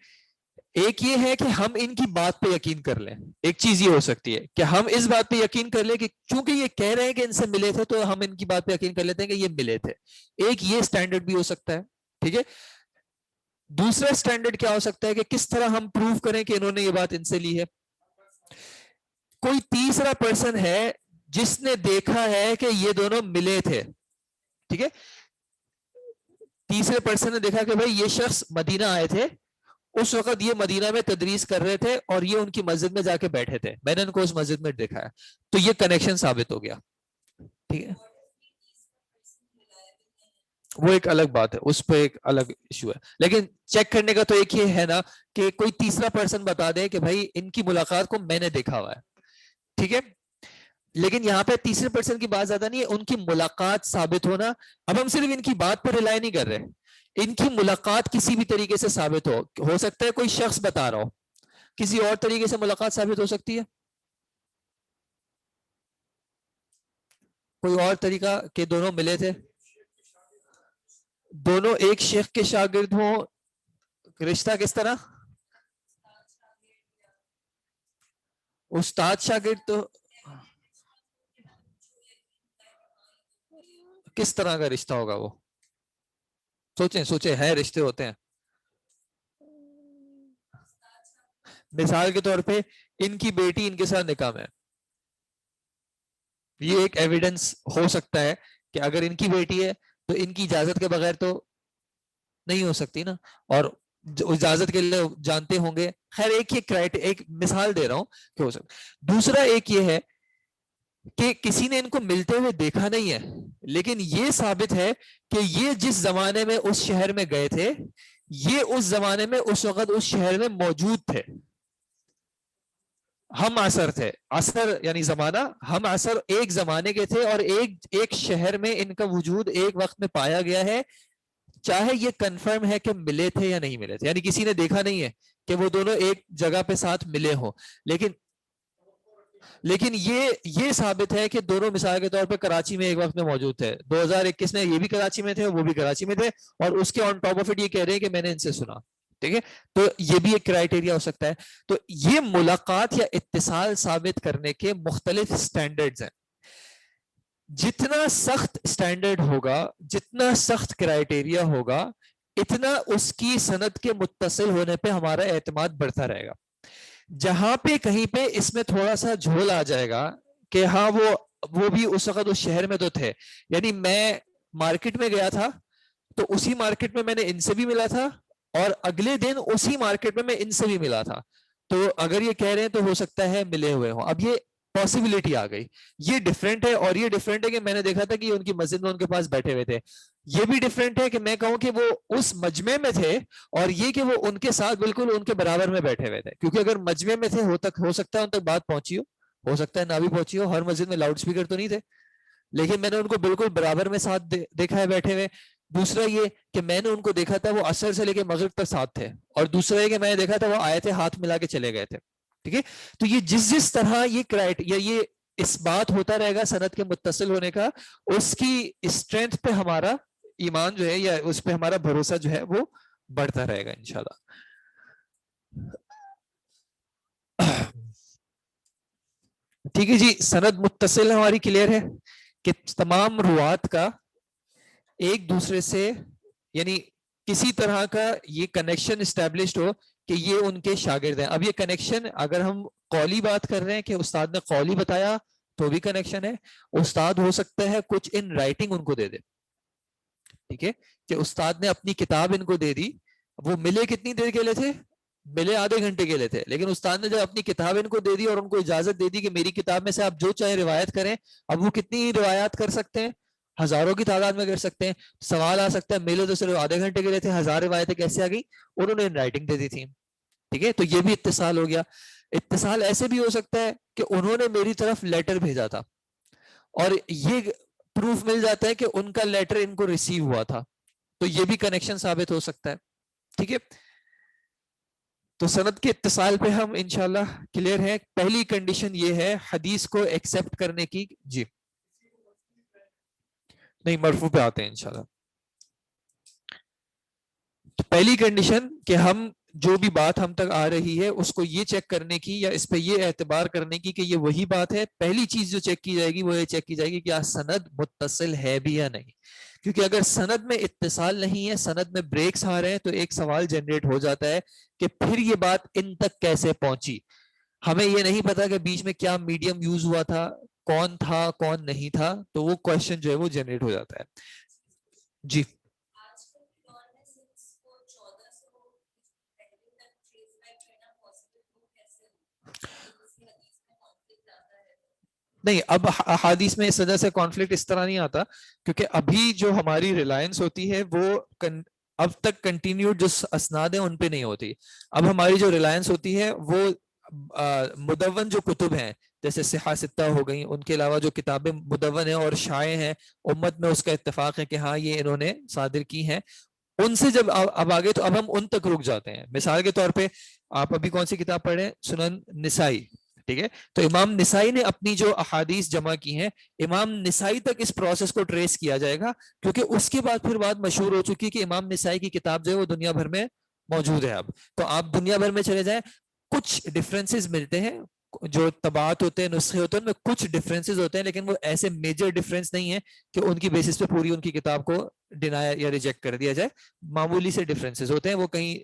ایک یہ ہے کہ ہم ان کی بات پہ یقین کر لیں. ایک چیز یہ ہو سکتی ہے کہ ہم اس بات پہ یقین کر لیں کہ چونکہ یہ کہہ رہے ہیں کہ ان سے ملے تھے تو ہم ان کی بات پہ یقین کر لیتے ہیں کہ یہ ملے تھے. ایک یہ سٹینڈرڈ بھی ہو سکتا ہے. ٹھیک ہے, دوسرا سٹینڈرڈ کیا ہو سکتا ہے کہ کس طرح ہم پروف کریں کہ انہوں نے یہ بات ان سے لی ہے. کوئی تیسرا پرسن ہے جس نے دیکھا ہے کہ یہ دونوں ملے تھے. ٹھیک ہے, تیسرے پرسن نے دیکھا کہ بھائی یہ شخص مدینہ آئے تھے, اس وقت یہ مدینہ میں تدریس کر رہے تھے اور یہ ان کی مسجد میں جا کے بیٹھے تھے, میں نے ان کو اس مسجد میں دیکھا ہے, تو یہ کنیکشن ثابت ہو گیا. ٹھیک ہے, وہ ایک الگ بات ہے, اس پہ ایک الگ ایشو ہے. لیکن چیک کرنے کا تو ایک ہی ہے نا کہ کوئی تیسرا پرسن بتا دے کہ بھائی ان کی ملاقات کو میں نے دیکھا ہوا ہے. ٹھیک ہے, لیکن یہاں پہ تیسرے پرسن کی بات زیادہ نہیں ہے, ان کی ملاقات ثابت ہونا. اب ہم صرف ان کی بات پر ریلائی نہیں کر رہے, ان کی ملاقات کسی بھی طریقے سے ثابت ہو سکتا ہے کوئی شخص بتا رہا ہو, کسی اور طریقے سے ملاقات ثابت ہو سکتی ہے. کوئی اور طریقہ کہ دونوں ملے تھے, دونوں ایک شیخ کے شاگرد ہوں. رشتہ کس طرح, استاد شاگرد, تو کس طرح کا رشتہ ہوگا وہ, سوچیں ہے رشتے ہوتے ہیں. مثال کے طور پہ ان کی بیٹی ان کے ساتھ نکاح میں, یہ ایک ایویڈنس ہو سکتا ہے کہ اگر ان کی بیٹی ہے تو ان کی اجازت کے بغیر تو نہیں ہو سکتی نا, اور اجازت کے لیے جانتے ہوں گے. خیر ایک مثال دے رہا ہوں کہ ہو سکتا. دوسرا ایک یہ ہے کہ کسی نے ان کو ملتے ہوئے دیکھا نہیں ہے, لیکن یہ ثابت ہے کہ یہ جس زمانے میں اس شہر میں گئے تھے یہ اس زمانے میں اس وقت اس شہر میں موجود تھے. ہم عصر تھے, عصر یعنی زمانہ, ہم عصر ایک زمانے کے تھے اور ایک شہر میں ان کا وجود ایک وقت میں پایا گیا ہے, چاہے یہ کنفرم ہے کہ ملے تھے یا نہیں ملے تھے. یعنی کسی نے دیکھا نہیں ہے کہ وہ دونوں ایک جگہ پہ ساتھ ملے ہوں, لیکن یہ ثابت ہے کہ دونوں مثال کے طور پہ کراچی میں ایک وقت میں موجود تھے. 2021 میں یہ بھی کراچی میں تھے وہ بھی کراچی میں تھے, اور اس کے آن ٹاپ آف اٹ یہ کہہ رہے ہیں کہ میں نے ان سے سنا. ٹھیک ہے, تو یہ بھی ایک کرائیٹیریا ہو سکتا ہے. تو یہ ملاقات یا اتصال ثابت کرنے کے مختلف سٹینڈرڈز ہیں. جتنا سخت سٹینڈرڈ ہوگا, جتنا سخت کرائیٹیریا ہوگا, اتنا اس کی سند کے متصل ہونے پہ ہمارا اعتماد بڑھتا رہے گا. جہاں پہ کہیں پہ اس میں تھوڑا سا جھول آ جائے گا کہ ہاں وہ بھی اس وقت اس شہر میں تو تھے, یعنی میں مارکیٹ میں گیا تھا تو اسی مارکیٹ میں نے ان سے بھی ملا تھا اور اگلے دن اسی مارکیٹ میں ان سے بھی ملا تھا, تو اگر یہ کہہ رہے ہیں تو ہو سکتا ہے ملے ہوئے ہوں. اب یہ پاسبلٹی آ گئی, یہ ڈفرینٹ ہے. اور یہ ڈفرینٹ ہے کہ میں نے دیکھا تھا کہ ان کی مسجد میں ان کے پاس بیٹھے ہوئے تھے. یہ بھی ڈفرینٹ ہے کہ میں کہوں کہ وہ اس مجمع میں تھے, اور یہ کہ وہ ان کے ساتھ بالکل ان کے برابر میں بیٹھے ہوئے تھے. کیونکہ اگر مجمع میں تھے ہو سکتا ہے ان تک بات پہنچی ہو سکتا ہے نہ بھی پہنچی ہو. ہر مسجد میں لاؤڈ اسپیکر تو نہیں تھے, لیکن میں نے ان کو بالکل برابر میں ساتھ دیکھا ہے بیٹھے ہوئے. دوسرا یہ کہ میں نے ان کو دیکھا تھا وہ عصر سے لے کے مغرب تک ساتھ تھے, اور دوسرا یہ کہ میں نے دیکھا تھا وہ آئے تھے ہاتھ ملا کے چلے گئے تھے. ٹھیک ہے, تو یہ جس طرح یہ اس بات ہوتا رہے گا سند کے متصل ہونے کا, اس کی اسٹرینتھ پہ ہمارا ایمان جو ہے یا اس پہ ہمارا بھروسہ جو ہے وہ بڑھتا رہے گا انشاءاللہ. ٹھیک ہے جی, سند متصل ہماری کلیئر ہے کہ تمام روات کا ایک دوسرے سے یعنی کسی طرح کا یہ کنیکشن اسٹیبلشڈ ہو کہ یہ ان کے شاگرد ہیں. اب یہ کنیکشن اگر ہم قولی بات کر رہے ہیں کہ استاد نے قولی بتایا تو بھی کنیکشن ہے, استاد ہو سکتا ہے کچھ ان رائٹنگ ان کو دے دے, ٹھیک ہے, کہ استاد نے اپنی کتاب ان کو دے دی, وہ ملے کتنی دیر کے لیے تھے, ملے آدھے گھنٹے کے لیے تھے, لیکن استاد نے جب اپنی کتاب ان کو دے دی اور ان کو اجازت دے دی کہ میری کتاب میں سے آپ جو چاہے روایت کریں, اب وہ کتنی روایات کر سکتے ہیں, ہزاروں کی تعداد میں کر سکتے ہیں. سوال آ سکتا ہے ملے تو صرف آدھے گھنٹے کے لیے تھے, 1000 روایتیں کیسے آ گئی, انہوں نے رائٹنگ دے دی تھی. ٹھیک ہے, تو یہ بھی اتصال ہو گیا. اتصال ایسے بھی ہو سکتا ہے کہ انہوں نے میری طرف لیٹر بھیجا تھا اور یہ پروف مل جاتا ہے کہ ان کا لیٹر ان کو ریسیو ہوا تھا, تو یہ بھی کنیکشن ثابت ہو سکتا ہے. ٹھیک ہے, تو سند کے اتصال پہ ہم انشاءاللہ کلیئر ہے. پہلی کنڈیشن یہ ہے حدیث کو ایکسپٹ کرنے کی. جی نہیں, مرفوع پہ آتے ہیں انشاءاللہ. تو پہلی کنڈیشن کہ ہم جو بھی بات ہم تک آ رہی ہے اس کو یہ چیک کرنے کی یا اس پہ یہ اعتبار کرنے کی کہ یہ وہی بات ہے. پہلی چیز جو چیک کی جائے گی وہ یہ چیک کی جائے گی کہ کیا سند متصل ہے بھی یا نہیں, کیونکہ اگر سند میں اتصال نہیں ہے, سند میں بریکس آ رہے ہیں, تو ایک سوال جنریٹ ہو جاتا ہے کہ پھر یہ بات ان تک کیسے پہنچی. ہمیں یہ نہیں پتا کہ بیچ میں کیا میڈیم یوز ہوا تھا, کون تھا کون نہیں تھا, تو وہ کوشچن جو ہے وہ جنریٹ ہو جاتا ہے. جی نہیں, اب احادیث میں اس وجہ سے کانفلکٹ اس طرح نہیں آتا کیونکہ ابھی جو ہماری ریلائنس ہوتی ہے وہ اب تک کنٹینیوڈ جو اسناد ہیں ان پہ نہیں ہوتی. اب ہماری جو ریلائنس ہوتی ہے وہ مدون جو کتب ہیں جیسے صحاح ستہ ہو گئی, ان کے علاوہ جو کتابیں مدون ہیں اور شائع ہیں, امت میں اس کا اتفاق ہے کہ ہاں یہ انہوں نے صادر کی ہیں, ان سے جب اب آگے تو اب ہم ان تک رک جاتے ہیں. مثال کے طور پہ آپ ابھی کون سی کتاب پڑھ رہے ہیں, سنن نسائی, ٹھیک ہے, تو امام نسائی نے اپنی جو احادیث جمع کی ہیں, امام نسائی تک اس پروسیس کو ٹریس کیا جائے گا کیونکہ اس کے بعد پھر بات مشہور ہو چکی کہ امام نسائی کی کتاب جو ہے وہ دنیا بھر میں موجود ہے. اب تو آپ دنیا بھر میں چلے جائیں, کچھ ڈفرینسز ملتے ہیں, جو طبعات ہوتے ہیں نسخے ہوتے ہیں ان میں کچھ ڈفرینسز ہوتے ہیں, لیکن وہ ایسے میجر ڈفرینس نہیں ہے کہ ان کی بیسس پہ پوری ان کی کتاب کو ڈینائی یا ریجیکٹ کر دیا جائے. معمولی سے ڈفرینسز ہوتے ہیں, وہ کہیں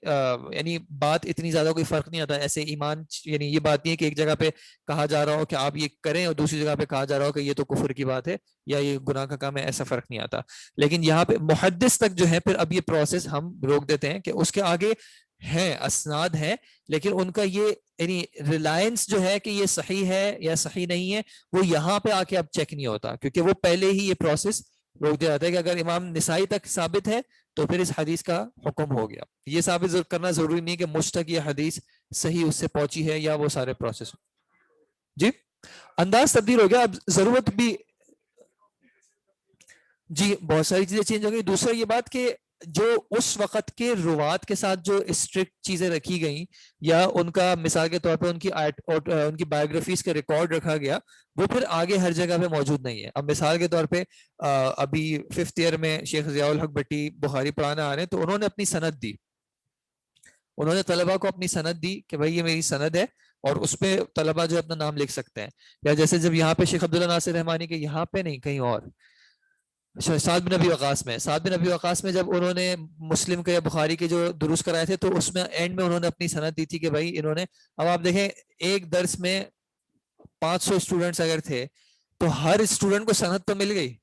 یعنی بات اتنی زیادہ کوئی فرق نہیں آتا. ایسے ایمان یعنی یہ بات نہیں ہے کہ ایک جگہ پہ کہا جا رہا ہو کہ آپ یہ کریں اور دوسری جگہ پہ کہا جا رہا ہو کہ یہ تو کفر کی بات ہے یا یہ گناہ کا کام ہے, ایسا فرق نہیں آتا. لیکن یہاں پہ محدث تک جو ہے پھر اب یہ پروسیس ہم روک دیتے ہیں کہ اس کے آگے ہیں اسناد ہیں, لیکن ان کا یہ یعنی ریلائنس جو ہے کہ یہ صحیح ہے یا صحیح نہیں ہے وہ یہاں پہ آ کے اب چیک نہیں ہوتا, کیونکہ وہ پہلے ہی یہ پروسیس روک دیا جاتا ہے کہ اگر امام نسائی تک ثابت ہے تو پھر اس حدیث کا حکم ہو گیا. یہ ثابت کرنا ضروری نہیں کہ مجھ تک یہ حدیث صحیح اس سے پہنچی ہے یا وہ سارے پروسیس. جی انداز تبدیل ہو گیا, اب ضرورت بھی, جی بہت ساری چیزیں چینج ہو گئی. دوسرا یہ بات کہ جو اس وقت کے روات کے ساتھ جو اسٹرکٹ چیزیں رکھی گئیں یا ان کا مثال کے طور پہ ان کی بایوگرافیز کا ریکارڈ رکھا گیا, وہ پھر آگے ہر جگہ پہ موجود نہیں ہے. اب مثال کے طور پہ ابھی 5th ایئر میں شیخ ضیاء الحق بٹی بخاری پڑھانا آ رہے ہیں, تو انہوں نے اپنی سند دی, انہوں نے طلبہ کو اپنی سند دی کہ بھائی یہ میری سند ہے اور اس پہ طلبہ جو اپنا نام لکھ سکتے ہیں. یا جیسے جب یہاں پہ شیخ عبداللہ ناصر رحمانی کے یہاں پہ نہیں کہیں اور سعد بن ابی وقاص میں, سعد بن ابی وقاص میں جب انہوں نے مسلم کے یا بخاری کے جو دروس کرائے تھے تو اس میں اینڈ میں انہوں نے اپنی سند دی تھی کہ بھائی انہوں نے, اب آپ دیکھیں ایک درس میں 500 اسٹوڈنٹس اگر تھے تو ہر اسٹوڈنٹ کو سند تو مل گئی,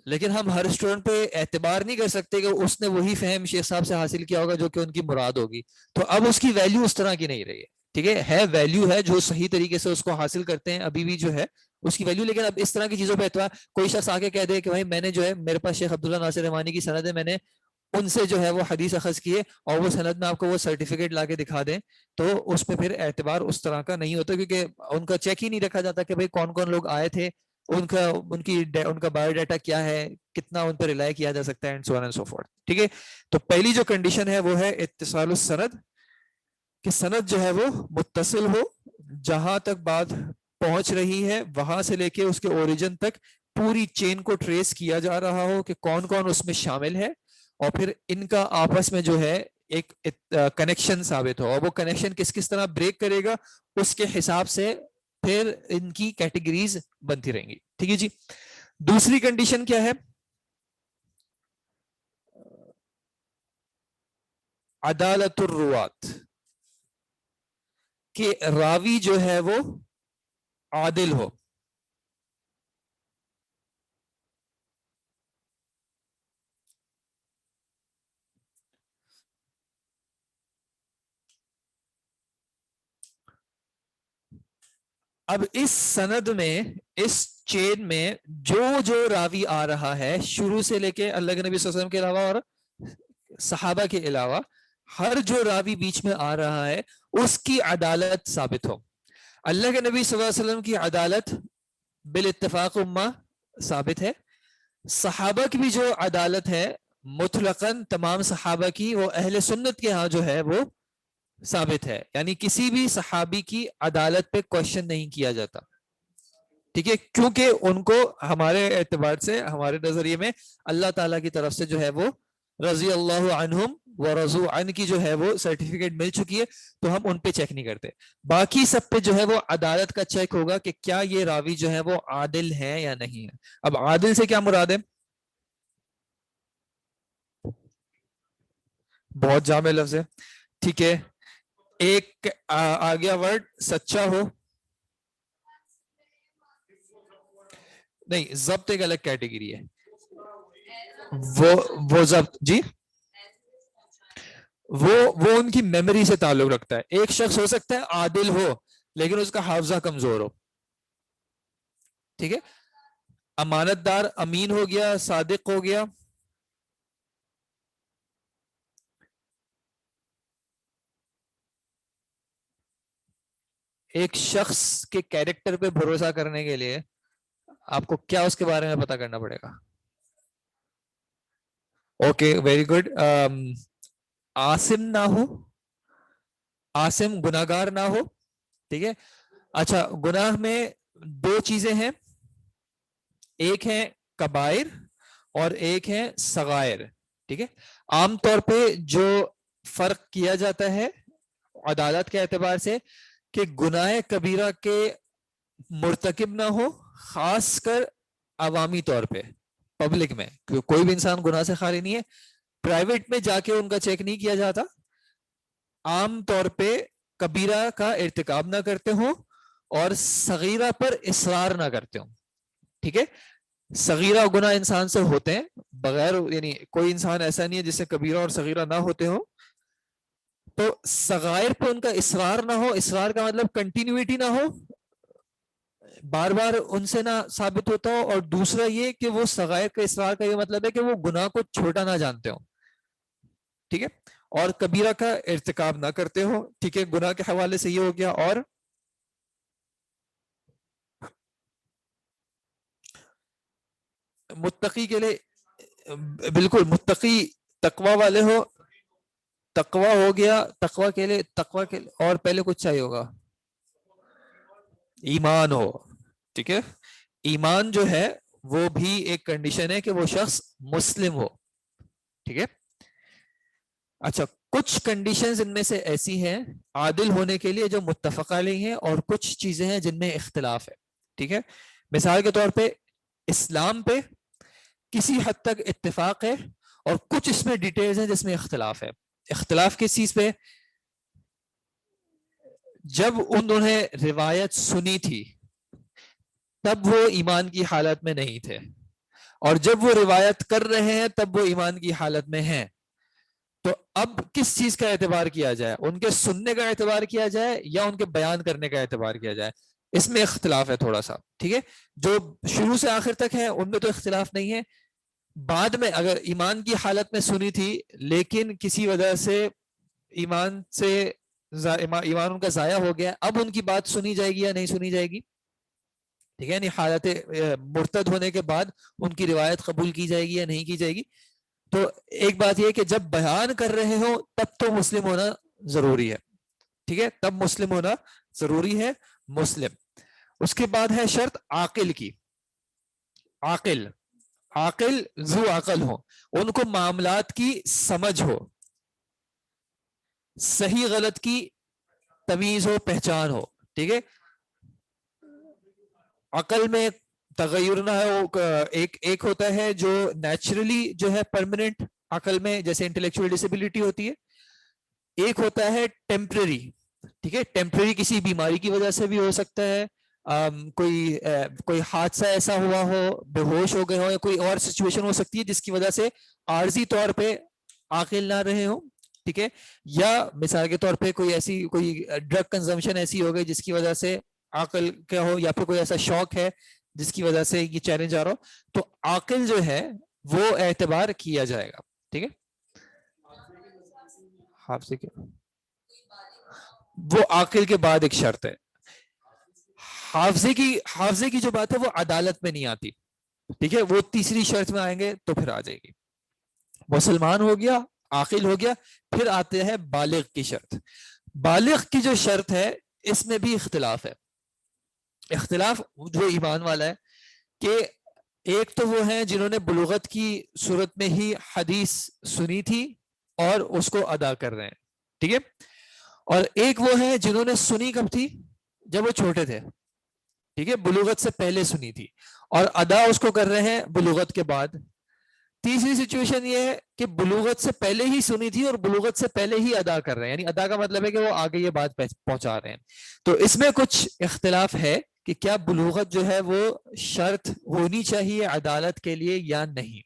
لیکن ہم ہر اسٹوڈنٹ پہ اعتبار نہیں کر سکتے کہ اس نے وہی فہم شیخ صاحب سے حاصل کیا ہوگا جو کہ ان کی مراد ہوگی. تو اب اس کی ویلیو اس طرح کی نہیں رہی ہے, ٹھیک ہے ویلیو ہے جو صحیح طریقے سے اس کو حاصل کرتے ہیں ابھی بھی جو ہے اس کی ویلیو, لیکن اب اس طرح کی چیزوں پہ اعتبار, کوئی شخص آ کے کہہ دے کہ بھائی میں نے جو ہے میرے پاس شیخ عبداللہ ناصر رحمانی کی سند ہے, میں نے ان سے جو ہے وہ حدیث اخذ کیے اور وہ سند میں آپ کو وہ سرٹیفکیٹ لا کے دکھا دیں, تو اس پہ پھر اعتبار اس طرح کا نہیں ہوتا کیونکہ ان کا چیک ہی نہیں رکھا جاتا کہ بھائی کون کون لوگ آئے تھے, ان کا بایو ڈیٹا کیا ہے, کتنا ان پہ ریلائی کیا جا سکتا ہے and so on and so forth. ٹھیک ہے, تو پہلی جو کنڈیشن ہے وہ ہے اتصال السند, کہ سند جو ہے وہ متصل ہو, جہاں تک بات پہنچ رہی ہے وہاں سے لے کے اس کے اوریجن تک پوری چین کو ٹریس کیا جا رہا ہو کہ کون کون اس میں شامل ہے، اور پھر ان کا آپس میں جو ہے ایک کنیکشن ثابت ہو، اور وہ کنیکشن کس کس طرح بریک کرے گا اس کے حساب سے پھر ان کی کیٹیگریز بنتی رہیں گی. ٹھیک ہے جی. دوسری کنڈیشن کیا ہے؟ عدالت الروات، کہ راوی جو ہے وہ عادل ہو. اب اس سند میں، اس چین میں جو راوی آ رہا ہے شروع سے لے کے اللہ کے نبی صلی اللہ علیہ وسلم کے علاوہ اور صحابہ کے علاوہ، ہر جو راوی بیچ میں آ رہا ہے اس کی عدالت ثابت ہو. اللہ کے نبی صلی اللہ علیہ وسلم کی عدالت بالاتفاق امہ ثابت ہے. صحابہ کی بھی جو عدالت ہے مطلقاً تمام صحابہ کی، وہ اہل سنت کے ہاں جو ہے وہ ثابت ہے، یعنی کسی بھی صحابی کی عدالت پہ کوشچن نہیں کیا جاتا. ٹھیک ہے، کیونکہ ان کو ہمارے اعتبار سے، ہمارے نظریے میں اللہ تعالیٰ کی طرف سے جو ہے وہ رضی اللہ عنہم ورضوا عنہ کی جو ہے وہ سرٹیفکیٹ مل چکی ہے، تو ہم ان پہ چیک نہیں کرتے. باقی سب پہ جو ہے وہ عدالت کا چیک ہوگا کہ کیا یہ راوی جو ہے وہ عادل ہے یا نہیں ہے. اب عادل سے کیا مراد ہے؟ بہت جامع لفظ ہے. ٹھیک ہے، ایک آ گیا ورڈ سچا ہو. نہیں، ضبط ایک الگ کیٹیگری ہے. وہ ضبط جی، وہ ان کی میموری سے تعلق رکھتا ہے. ایک شخص ہو سکتا ہے عادل ہو لیکن اس کا حافظہ کمزور ہو. ٹھیک ہے، امانت دار امین ہو گیا، صادق ہو گیا. ایک شخص کے کیریکٹر پہ بھروسہ کرنے کے لیے آپ کو کیا اس کے بارے میں پتا کرنا پڑے گا؟ Okay, very good. عاصم نہ ہو، عاصم گناہگار نہ ہو. ٹھیک ہے. اچھا، گناہ میں دو چیزیں ہیں، ایک ہے کبائر اور ایک ہے صغائر. ٹھیک ہے، عام طور پہ جو فرق کیا جاتا ہے عدالت کے اعتبار سے کہ گناہ کبیرہ کے مرتکب نہ ہو، خاص کر عوامی طور پہ پبلک میں، کیونکہ کوئی بھی انسان گناہ سے خالی نہیں ہے. پرائیویٹ میں جا کے ان کا چیک نہیں کیا جاتا. عام طور پہ کبیرہ کا ارتکاب نہ کرتے ہوں اور صغیرہ پر اصرار نہ کرتے ہوں. ٹھیک ہے، صغیرہ گناہ انسان سے ہوتے ہیں بغیر، یعنی کوئی انسان ایسا نہیں ہے جس سے کبیرہ اور صغیرہ نہ ہوتے ہوں. تو صغائر پہ ان کا اصرار نہ ہو، اصرار کا مطلب کنٹینیوٹی نہ ہو، بار بار ان سے نہ ثابت ہوتا ہو. اور دوسرا یہ کہ وہ صغائر کا اصرار کا یہ مطلب ہے کہ وہ گناہ کو چھوٹا نہ جانتے ہوں. ٹھیک ہے، اور کبیرہ کا ارتکاب نہ کرتے ہو. ٹھیک ہے، گناہ کے حوالے سے یہ ہو گیا. اور متقی کے لیے بالکل متقی تقوی والے ہو، تقوی ہو گیا. تقوی کے لیے اور پہلے کچھ چاہیے ہوگا، ایمان ہو. ٹھیک ہے، ایمان جو ہے وہ بھی ایک کنڈیشن ہے کہ وہ شخص مسلم ہو. ٹھیک ہے. اچھا، کچھ کنڈیشنز ان میں سے ایسی ہیں عادل ہونے کے لیے جو متفق علیہ ہیں، اور کچھ چیزیں ہیں جن میں اختلاف ہے. ٹھیک ہے، مثال کے طور پہ اسلام پہ کسی حد تک اتفاق ہے، اور کچھ اس میں ڈیٹیلز ہیں جس میں اختلاف ہے. اختلاف کس چیز پہ؟ جب انہوں نے روایت سنی تھی تب وہ ایمان کی حالت میں نہیں تھے، اور جب وہ روایت کر رہے ہیں تب وہ ایمان کی حالت میں ہیں. تو اب کس چیز کا اعتبار کیا جائے؟ ان کے سننے کا اعتبار کیا جائے یا ان کے بیان کرنے کا اعتبار کیا جائے؟ اس میں اختلاف ہے تھوڑا سا. ٹھیک ہے، جو شروع سے آخر تک ہے ان میں تو اختلاف نہیں ہے. بعد میں اگر ایمان کی حالت میں سنی تھی لیکن کسی وجہ سے ایمان سے ایمان ان کا ضائع ہو گیا، اب ان کی بات سنی جائے گی یا نہیں سنی جائے گی؟ ٹھیک ہے، یعنی حالت مرتد ہونے کے بعد ان کی روایت قبول کی جائے گی یا نہیں کی جائے گی؟ تو ایک بات یہ کہ جب بیان کر رہے ہو تب تو مسلم ہونا ضروری ہے. ٹھیک ہے، تب مسلم ہونا ضروری ہے، مسلم. اس کے بعد ہے شرط عاقل کی. عاقل عاقل ذو عقل ہو, ان کو معاملات کی سمجھ ہو, صحیح غلط کی تمیز ہو, پہچان ہو. ٹھیک ہے, عقل میں تغیر نہ ہو. ایک ہوتا ہے جو نیچرلی جو ہے پرماننٹ عقل میں, جیسے انٹلیکچوئل ڈسیبلٹی ہوتی ہے. ایک ہوتا ہے ٹیمپرری. ٹھیک ہے, ٹیمپرری کسی بیماری کی وجہ سے بھی ہو سکتا ہے, کوئی حادثہ ایسا ہوا ہو, بے ہوش ہو گئے ہو, یا کوئی اور سچویشن ہو سکتی ہے جس کی وجہ سے عارضی طور پہ عاقل نہ رہے ہوں. ٹھیک ہے, یا مثال کے طور پہ کوئی ڈرگ کنزمپشن ایسی ہو گئی جس کی وجہ سے عقل کیا ہو, یا پھر کوئی ایسا شوق ہے جس کی وجہ سے یہ چیلنج آ رہا ہو, تو عقل جو ہے وہ اعتبار کیا جائے گا. ٹھیک ہے, حافظے کے وہ عاقل کے بعد ایک شرط ہے. حافظے کی جو بات ہے وہ عدالت میں نہیں آتی. ٹھیک ہے, وہ تیسری شرط میں آئیں گے تو پھر آ جائے گی. مسلمان ہو گیا, عاقل ہو گیا, پھر آتے ہیں بالغ کی شرط. بالغ کی جو شرط ہے اس میں بھی اختلاف ہے. اختلاف جو ایمان والا ہے کہ ایک تو وہ ہیں جنہوں نے بلوغت کی صورت میں ہی حدیث سنی تھی اور اس کو ادا کر رہے ہیں. ٹھیک ہے, اور ایک وہ ہیں جنہوں نے سنی کب تھی, جب وہ چھوٹے تھے. ٹھیک ہے, بلوغت سے پہلے سنی تھی اور ادا اس کو کر رہے ہیں بلوغت کے بعد. تیسری سچویشن یہ ہے کہ بلوغت سے پہلے ہی سنی تھی اور بلوغت سے پہلے ہی ادا کر رہے ہیں, یعنی ادا کا مطلب ہے کہ وہ آگے یہ بات پہنچا رہے ہیں. تو اس میں کچھ اختلاف ہے کہ کیا بلوغت جو ہے وہ شرط ہونی چاہیے عدالت کے لیے یا نہیں.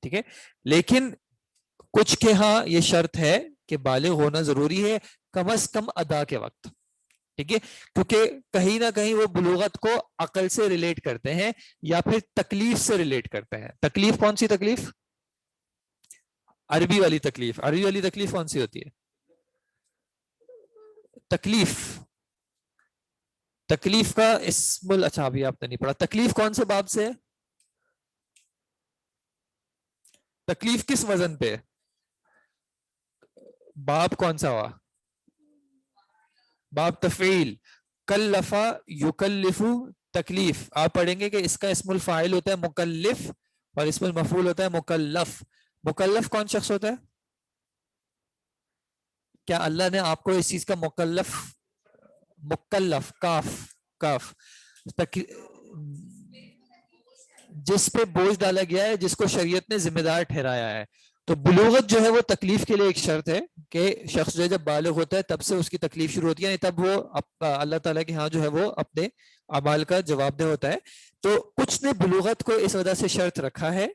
ٹھیک ہے, لیکن کچھ کے ہاں یہ شرط ہے کہ بالغ ہونا ضروری ہے کم از کم ادا کے وقت. ٹھیک ہے, کیونکہ کہیں نہ کہیں وہ بلوغت کو عقل سے ریلیٹ کرتے ہیں یا پھر تکلیف سے ریلیٹ کرتے ہیں. تکلیف کون سی تکلیف؟ عربی والی تکلیف. عربی والی تکلیف کون سی ہوتی ہے؟ تکلیف کا اسم اچھا ابھی آپ نے نہیں پڑھا. تکلیف کون سے باب سے ہے؟ تکلیف کس وزن پہ؟ باب کون سا ہوا؟ باب تفعیل. کلفا یکلف تکلیف. آپ پڑھیں گے کہ اس کا اسم الفاعل ہوتا ہے مکلف اور اسم المفعول ہوتا ہے مکلف. مکلف کون شخص ہوتا ہے؟ کیا اللہ نے آپ کو اس چیز کا مکلف کاف جس پہ بوجھ ڈالا گیا ہے, جس کو شریعت نے ذمہ دار ٹھہرایا ہے. تو بلوغت جو ہے وہ تکلیف کے لیے ایک شرط ہے کہ شخص جو ہے جب بالغ ہوتا ہے تب سے اس کی تکلیف شروع ہوتی ہے, یعنی تب وہ اللہ تعالیٰ کے ہاں جو ہے وہ اپنے اعمال کا جواب دہ ہوتا ہے. تو کچھ نے بلوغت کو اس وجہ سے شرط رکھا ہے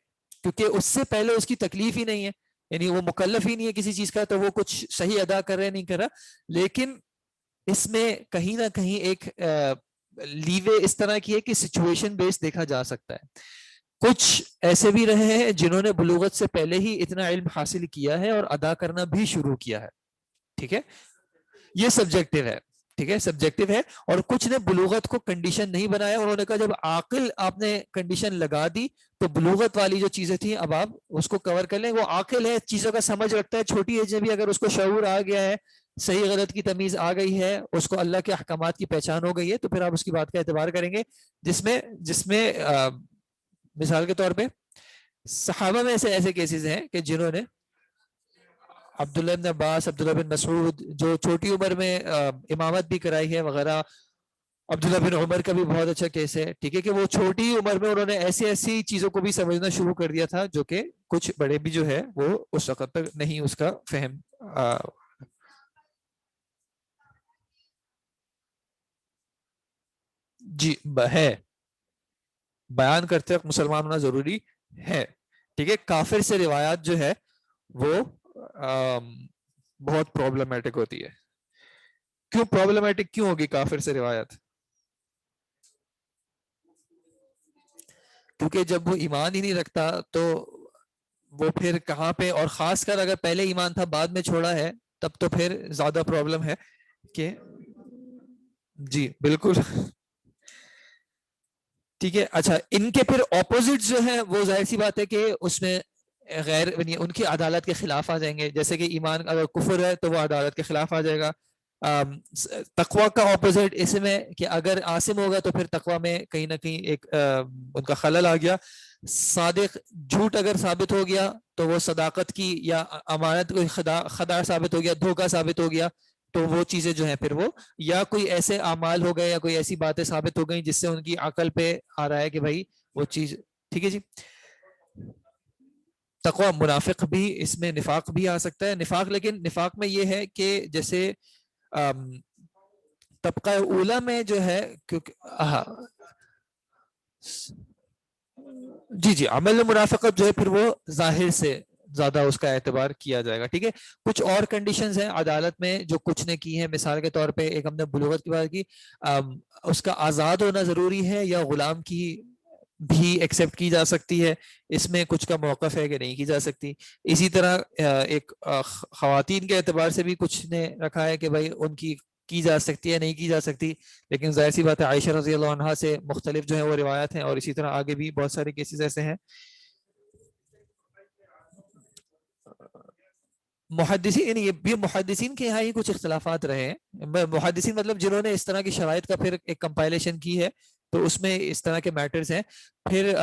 کیونکہ اس سے پہلے اس کی تکلیف ہی نہیں ہے, یعنی وہ مکلف ہی نہیں ہے کسی چیز کا, تو وہ کچھ صحیح ادا کر رہے نہیں کر رہا. لیکن اس میں کہیں نہ کہیں ایک لیوے اس طرح کی ہے کہ سچویشن بیس دیکھا جا سکتا ہے. کچھ ایسے بھی رہے ہیں جنہوں نے بلوغت سے پہلے ہی اتنا علم حاصل کیا ہے اور ادا کرنا بھی شروع کیا ہے. ٹھیک ہے, یہ سبجیکٹو ہے. ٹھیک ہے, سبجیکٹو ہے. اور کچھ نے بلوغت کو کنڈیشن نہیں بنایا, انہوں نے کہا جب عاقل آپ نے کنڈیشن لگا دی تو بلوغت والی جو چیزیں تھیں اب آپ اس کو کور کر لیں. وہ عاقل ہے, چیزوں کا سمجھ رکھتا ہے, چھوٹی ایج میں بھی اگر اس کو شعور آ گیا ہے, صحیح غلط کی تمیز آ گئی ہے, اس کو اللہ کے احکامات کی پہچان ہو گئی ہے, تو پھر آپ اس کی بات کا اعتبار کریں گے. جس میں مثال کے طور پہ صحابہ میں ایسے کیسز ہیں کہ جنہوں نے عبداللہ بن عباس, عبداللہ بن مسعود جو چھوٹی عمر میں امامت بھی کرائی ہے وغیرہ. عبداللہ بن عمر کا بھی بہت اچھا کیس ہے. ٹھیک ہے, کہ وہ چھوٹی عمر میں انہوں نے ایسی چیزوں کو بھی سمجھنا شروع کر دیا تھا جو کہ کچھ بڑے بھی جو ہے وہ اس وقت تک نہیں اس کا فہم. جی ہے, بیان کرتے وقت مسلمان ہونا ضروری ہے. ٹھیک ہے, کافر سے روایات جو ہے وہ بہت پرابلمٹک ہوتی ہے. کیوں پرابلمٹک کیوں ہوگی کافر سے روایت؟ کیونکہ جب وہ ایمان ہی نہیں رکھتا تو وہ پھر کہاں پہ, اور خاص کر اگر پہلے ایمان تھا بعد میں چھوڑا ہے تب تو پھر زیادہ پرابلم ہے کہ جی بالکل. ٹھیک ہے, اچھا ان کے پھر اپوزٹ جو ہے وہ ظاہر سی بات ہے کہ اس میں ان کی عدالت کے خلاف آ جائیں گے. جیسے کہ ایمان اگر کفر ہے تو وہ عدالت کے خلاف آ جائے گا, تقوی کا اپوزٹ اس میں کہ اگر عاصم ہوگا تو پھر تقوی میں کہیں نہ کہیں ایک ان کا خلل آ گیا. صادق جھوٹ اگر ثابت ہو گیا تو وہ صداقت کی یا امانت کو خدا ثابت ہو گیا, دھوکہ ثابت ہو گیا, تو وہ چیزیں جو ہیں پھر وہ یا کوئی ایسے اعمال ہو گئے یا کوئی ایسی باتیں ثابت ہو گئیں جس سے ان کی عقل پہ آ رہا ہے کہ بھائی وہ چیز ٹھیک ہے جی. تقوی منافق بھی اس میں نفاق بھی آ سکتا ہے. نفاق لیکن نفاق میں یہ ہے کہ جیسے طبقہ اولا میں جو ہے کیونکہ جی عمل منافقت جو ہے پھر وہ ظاہر سے زیادہ اس کا اعتبار کیا جائے گا. ٹھیک ہے, کچھ اور کنڈیشنز ہیں عدالت میں جو کچھ نے کی ہیں. مثال کے طور پہ ایک ہم نے بلوغت کی بات کی, اس کا آزاد ہونا ضروری ہے یا غلام کی بھی ایکسیپٹ کی جا سکتی ہے, اس میں کچھ کا موقف ہے کہ نہیں کی جا سکتی. اسی طرح ایک خواتین کے اعتبار سے بھی کچھ نے رکھا ہے کہ بھائی ان کی جا سکتی ہے نہیں کی جا سکتی, لیکن ظاہر سی بات ہے عائشہ رضی اللہ عنہا سے مختلف جو ہے وہ روایت ہیں, اور اسی طرح آگے بھی بہت سارے کیسز ایسے ہیں. محدثین یہ محدثین کے یہاں ہی کچھ اختلافات رہے ہیں. محدثین مطلب جنہوں نے اس طرح کی شرائط کا پھر ایک کمپائلیشن کی ہے, تو اس میں اس طرح کے میٹرز ہیں. پھر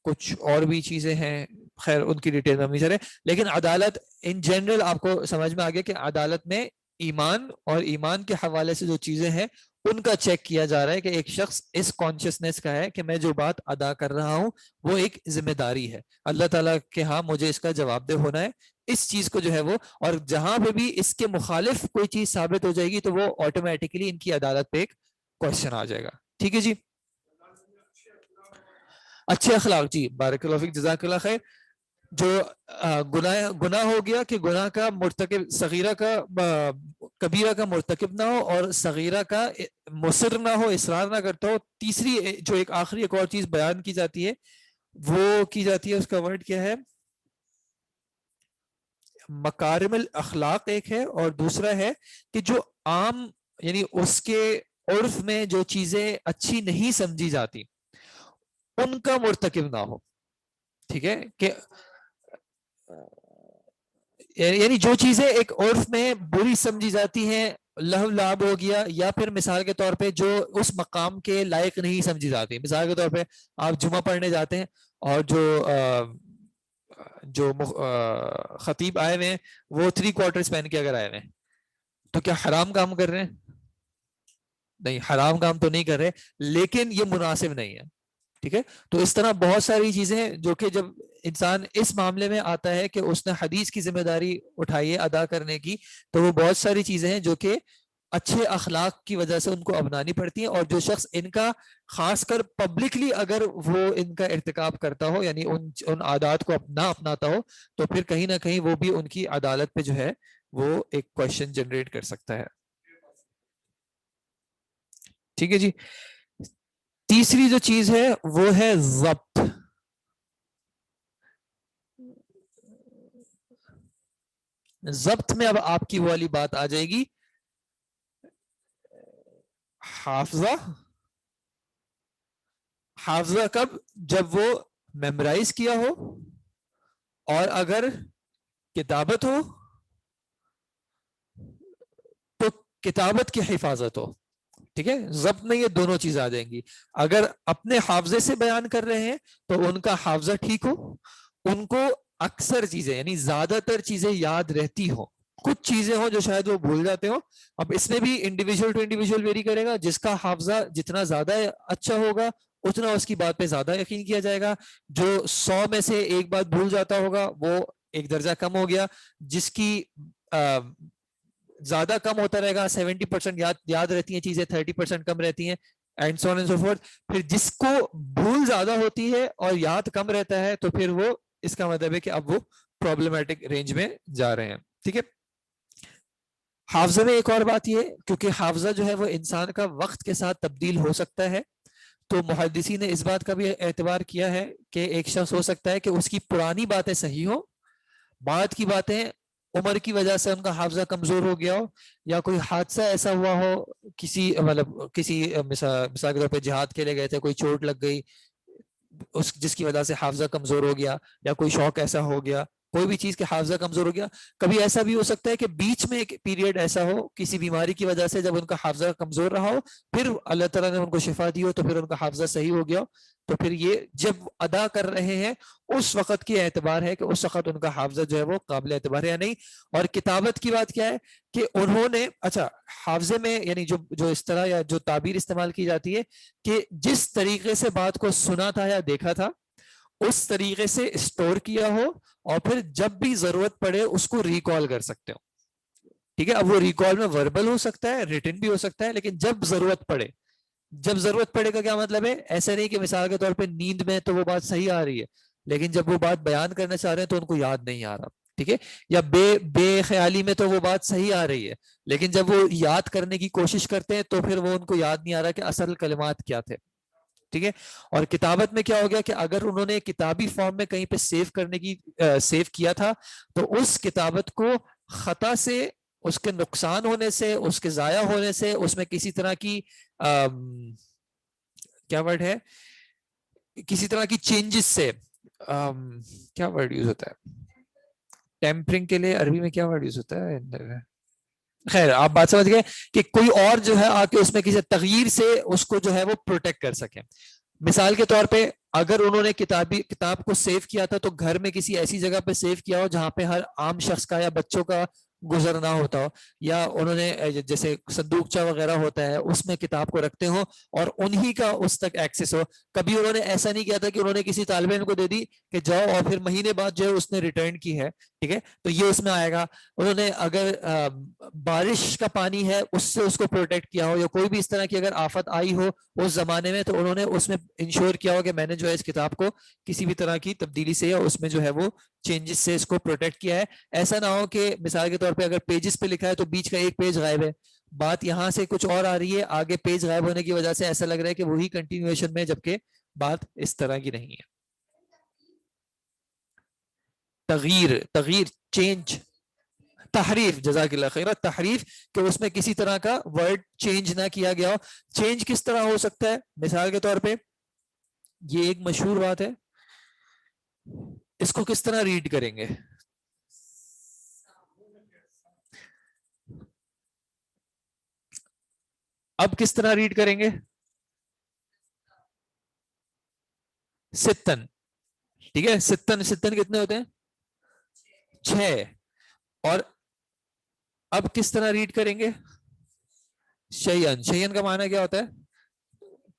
کچھ اور بھی چیزیں ہیں, خیر ان کی ڈیٹیل میں نہیں چلے, لیکن عدالت ان جنرل آپ کو سمجھ میں آ گیا کہ عدالت میں ایمان اور ایمان کے حوالے سے جو چیزیں ہیں ان کا چیک کیا جا رہا ہے کہ ایک شخص اس کانشیسنیس کا ہے کہ میں جو بات ادا کر رہا ہوں وہ ایک ذمہ داری ہے, اللہ تعالیٰ کے ہاں مجھے اس کا جواب دہ ہونا ہے. اس چیز کو جو ہے وہ, اور جہاں پہ بھی اس کے مخالف کوئی چیز ثابت ہو جائے گی تو وہ آٹومیٹکلی ان کی عدالت پہ ایک کوشچن آ جائے گا. ٹھیک ہے جی. اچھے اخلاق, جی بارک اللہ فیک جزاک اللہ خیر. جو گناہ ہو گیا کہ گناہ کا مرتکب صغیرہ کا کبیرہ کا مرتکب نہ ہو اور صغیرہ کا مصر نہ ہو, اصرار نہ کرتا ہو. تیسری جو ایک آخری ایک اور چیز بیان کی جاتی ہے وہ کی جاتی ہے, اس کا ورڈ کیا ہے, مکارم الاخلاق ایک ہے, اور دوسرا ہے کہ جو عام یعنی اس کے عرف میں جو چیزیں اچھی نہیں سمجھی جاتی ان کا مرتکب نہ ہو. ٹھیک ہے, کہ یعنی جو چیزیں ایک عرف میں بری سمجھی جاتی ہیں, لہو لعب ہو گیا, یا پھر مثال کے طور پہ جو اس مقام کے لائق نہیں سمجھی جاتی. مثال کے طور پہ آپ جمعہ پڑھنے جاتے ہیں اور جو خطیب آئے ہوئے ہیں وہ 3 کوارٹرز پہن کے اگر آئے ہوئے ہیں تو کیا حرام کام کر رہے ہیں؟ نہیں, حرام کام تو نہیں کر رہے, لیکن یہ مناسب نہیں ہے. ٹھیک ہے, تو اس طرح بہت ساری چیزیں جو کہ جب انسان اس معاملے میں آتا ہے کہ اس نے حدیث کی ذمہ داری اٹھائی ہے ادا کرنے کی, تو وہ بہت ساری چیزیں ہیں جو کہ اچھے اخلاق کی وجہ سے ان کو اپنانی پڑتی ہیں. اور جو شخص ان کا خاص کر پبلکلی اگر وہ ان کا ارتکاب کرتا ہو, یعنی ان عادات کو نہ اپناتا ہو, تو پھر کہیں نہ کہیں وہ بھی ان کی عدالت پہ جو ہے وہ ایک کوشچن جنریٹ کر سکتا ہے. ٹھیک ہے جی. تیسری جو چیز ہے وہ ہے ضبط. ضبط میں اب آپ کی والی بات آ جائے گی, حافظہ. حافظہ کب؟ جب وہ میمورائز کیا ہو, اور اگر کتابت ہو تو کتابت کی حفاظت ہو. ٹھیک ہے, ضبط میں یہ دونوں چیزیں آ جائیں گی. اگر اپنے حافظے سے بیان کر رہے ہیں تو ان کا حافظہ ٹھیک ہو, ان کو اکثر چیزیں یعنی زیادہ تر چیزیں یاد رہتی ہوں, کچھ چیزیں ہوں جو شاید وہ بھول جاتے ہوں. اب اس میں بھی انڈیویجول ٹو انڈیویجول ویری کرے گا, جس کا حافظہ جتنا زیادہ اچھا ہوگا اتنا اس کی بات پہ زیادہ یقین کیا جائے گا. جو 100 میں سے ایک بات بھول جاتا ہوگا وہ ایک درجہ کم ہو گیا, جس کی زیادہ کم ہوتا رہے گا, 70% یاد رہتی ہیں چیزیں, 30% کم رہتی ہیں, and so on and so forth. پھر جس کو بھول زیادہ ہوتی ہے اور یاد کم رہتا ہے تو پھر وہ اس کا مطلب ہے کہ اب وہ پرابلمٹک رینج میں جا رہے ہیں. ٹھیک ہے. حافظہ میں ایک اور بات یہ, کیونکہ حافظہ جو ہے وہ انسان کا وقت کے ساتھ تبدیل ہو سکتا ہے, تو محدثین نے اس بات کا بھی اعتبار کیا ہے کہ ایک شخص ہو سکتا ہے کہ اس کی پرانی باتیں صحیح ہوں, بعد کی باتیں عمر کی وجہ سے ان کا حافظہ کمزور ہو گیا ہو, یا کوئی حادثہ ایسا ہوا ہو, کسی مثال کے طور پہ جہاد کے لیے گئے تھے, کوئی چوٹ لگ گئی جس کی وجہ سے حافظہ کمزور ہو گیا, یا کوئی شوق ایسا ہو گیا کوئی بھی چیز کے حافظہ کمزور ہو گیا. کبھی ایسا بھی ہو سکتا ہے کہ بیچ میں ایک پیریڈ ایسا ہو کسی بیماری کی وجہ سے جب ان کا حافظہ کمزور رہا ہو, پھر اللہ تعالیٰ نے ان کو شفا دی ہو تو پھر ان کا حافظہ صحیح ہو گیا ہو, تو پھر یہ جب ادا کر رہے ہیں اس وقت کی اعتبار ہے کہ اس وقت ان کا حافظہ جو ہے وہ قابل اعتبار ہے یا نہیں. اور کتابت کی بات کیا ہے کہ انہوں نے, اچھا حافظے میں یعنی جو اس طرح یا جو تعبیر استعمال کی جاتی ہے کہ جس طریقے سے بات کو سنا تھا یا دیکھا تھا اس طریقے سے اسٹور کیا ہو, اور پھر جب بھی ضرورت پڑے اس کو ریکال کر سکتے ہو. ٹھیک ہے, اب وہ ریکال میں وربل ہو سکتا ہے, ریٹن بھی ہو سکتا ہے, لیکن جب ضرورت پڑے, جب ضرورت پڑے کا کیا مطلب ہے, ایسا نہیں کہ مثال کے طور پہ نیند میں تو وہ بات صحیح آ رہی ہے لیکن جب وہ بات بیان کرنا چاہ رہے ہیں تو ان کو یاد نہیں آ رہا. ٹھیک ہے, یا بے خیالی میں تو وہ بات صحیح آ رہی ہے لیکن جب وہ یاد کرنے کی کوشش کرتے ہیں تو پھر وہ ان کو یاد نہیں آ رہا کہ اصل کلمات کیا تھے. ٹھیک ہے, اور کتابت میں کیا ہو گیا کہ اگر انہوں نے کتابی فارم میں کہیں پہ سیو کرنے کی سیو کیا تھا تو اس کتابت کو خطا سے, اس کے نقصان ہونے سے, اس کے ضائع ہونے سے, اس میں کسی طرح کی کیا ورڈ ہے, کسی طرح کی چینجز سے, کیا ورڈ یوز ہوتا ہے ٹیمپرنگ کے لیے عربی میں, کیا ورڈ یوز ہوتا ہے, خیر آپ بات سمجھ گئے کہ کوئی اور جو ہے آ کے اس میں کسی تغیر سے اس کو جو ہے وہ پروٹیکٹ کر سکے. مثال کے طور پہ اگر انہوں نے کتاب کو سیو کیا تھا تو گھر میں کسی ایسی جگہ پہ سیو کیا ہو جہاں پہ ہر عام شخص کا یا بچوں کا گزر نہ ہوتا ہو, یا انہوں نے جیسے صندوقچہ وغیرہ ہوتا ہے اس میں کتاب کو رکھتے ہو اور انہی کا اس تک ایکسس ہو. کبھی انہوں نے ایسا نہیں کیا تھا کہ انہوں نے کسی طالب علم کو دے دی کہ جاؤ اور پھر مہینے بعد جو ہے اس نے ریٹرن کی ہے. ٹھیک ہے, تو یہ اس میں آئے گا. انہوں نے اگر بارش کا پانی ہے اس سے اس کو پروٹیکٹ کیا ہو, یا کوئی بھی اس طرح کی اگر آفت آئی ہو اس زمانے میں تو انہوں نے اس میں انشور کیا ہو کہ میں نے جو ہے اس کتاب کو کسی بھی طرح کی تبدیلی سے یا اس میں جو ہے وہ چینجز سے اس کو پروٹیکٹ کیا ہے. ایسا نہ ہو کہ مثال کے طور پہ اگر پیجز پہ لکھا ہے تو بیچ کا ایک پیج غائب ہے, بات یہاں سے کچھ اور آ رہی ہے, آگے پیج غائب ہونے کی وجہ سے ایسا لگ رہا ہے کہ وہی کنٹینیویشن میں, جبکہ بات اس طرح کی نہیں ہے. تغیر چینج, تحریف, جزاک اللہ خیر, تحریف کہ اس میں کسی طرح کا ورڈ چینج نہ کیا گیا ہو. چینج کس طرح ہو سکتا ہے, مثال کے طور پہ یہ ایک مشہور بات ہے, اس کو کس طرح ریڈ کریں گے, اب کس طرح ریڈ کریں گے, ستن. ٹھیک ہے, ستن کتنے ہوتے ہیں, 6. اور اب کس طرح ریڈ کریں گے, شیئن کا معنی کیا ہوتا ہے,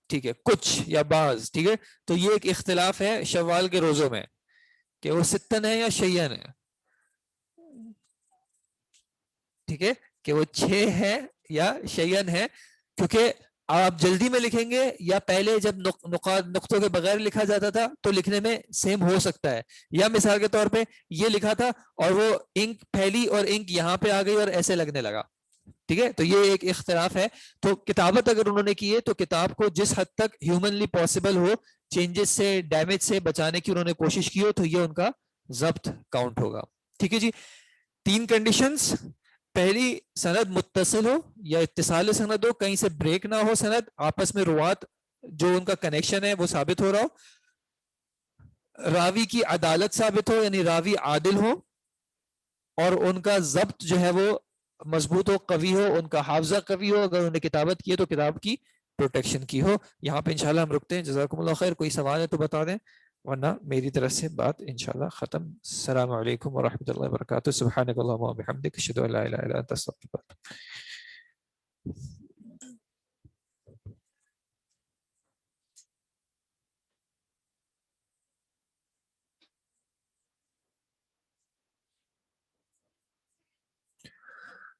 ٹھیک ہے, کچھ یا بعض. ٹھیک ہے, تو یہ ایک اختلاف ہے شوال کے روزوں میں کہ وہ ستن ہے یا شیئن ہے. ٹھیک ہے, کہ وہ 6 ہے یا شیئن ہے, کیونکہ آپ جلدی میں لکھیں گے یا پہلے جب نقطوں کے بغیر لکھا جاتا تھا تو لکھنے میں سیم ہو سکتا ہے, یا مثال کے طور پہ یہ لکھا تھا اور وہ انک پھیلی اور انک یہاں پہ آ گئی اور ایسے لگنے لگا. ٹھیک ہے, تو یہ ایک اختلاف ہے. تو کتابت اگر انہوں نے کی ہے تو کتاب کو جس حد تک ہیومنلی پاسبل ہو چینجز سے, ڈیمیج سے بچانے کی انہوں نے کوشش کی ہو تو یہ ان کا ضبط کاؤنٹ ہوگا. ٹھیک ہے جی, 3 کنڈیشنز, پہلی سند متصل ہو یا اتصال سند ہو, کہیں سے بریک نہ ہو سند, آپس میں روات جو ان کا کنیکشن ہے وہ ثابت ہو رہا ہو, راوی کی عدالت ثابت ہو یعنی راوی عادل ہو, اور ان کا ضبط جو ہے وہ مضبوط ہو, قوی ہو, ان کا حافظہ قوی ہو, اگر انہوں نے کتابت کی ہے تو کتاب کی پروٹیکشن کی ہو. یہاں پہ انشاءاللہ ہم رکتے ہیں. جزاکم اللہ خیر. کوئی سوال ہے تو بتا دیں ورنہ میری طرف سے بات انشاءاللہ ختم. السلام علیکم ورحمۃ اللہ وبرکاتہ. سبحانک اللہم وبحمدک, اشہد ان لا الہ الا انت استغفرک.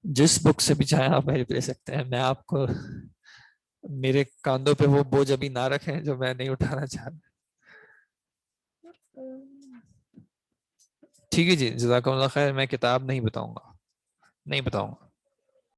جس بک سے بھی چاہیں آپ ہیلپ لے سکتے ہیں, میں آپ کو میرے کاندھوں پہ وہ بوجھ ابھی نہ رکھیں جو میں نہیں اٹھانا چاہ رہا. ٹھیک ہے جی, جزاکم اللہ خیر. میں کتاب نہیں بتاؤں گا.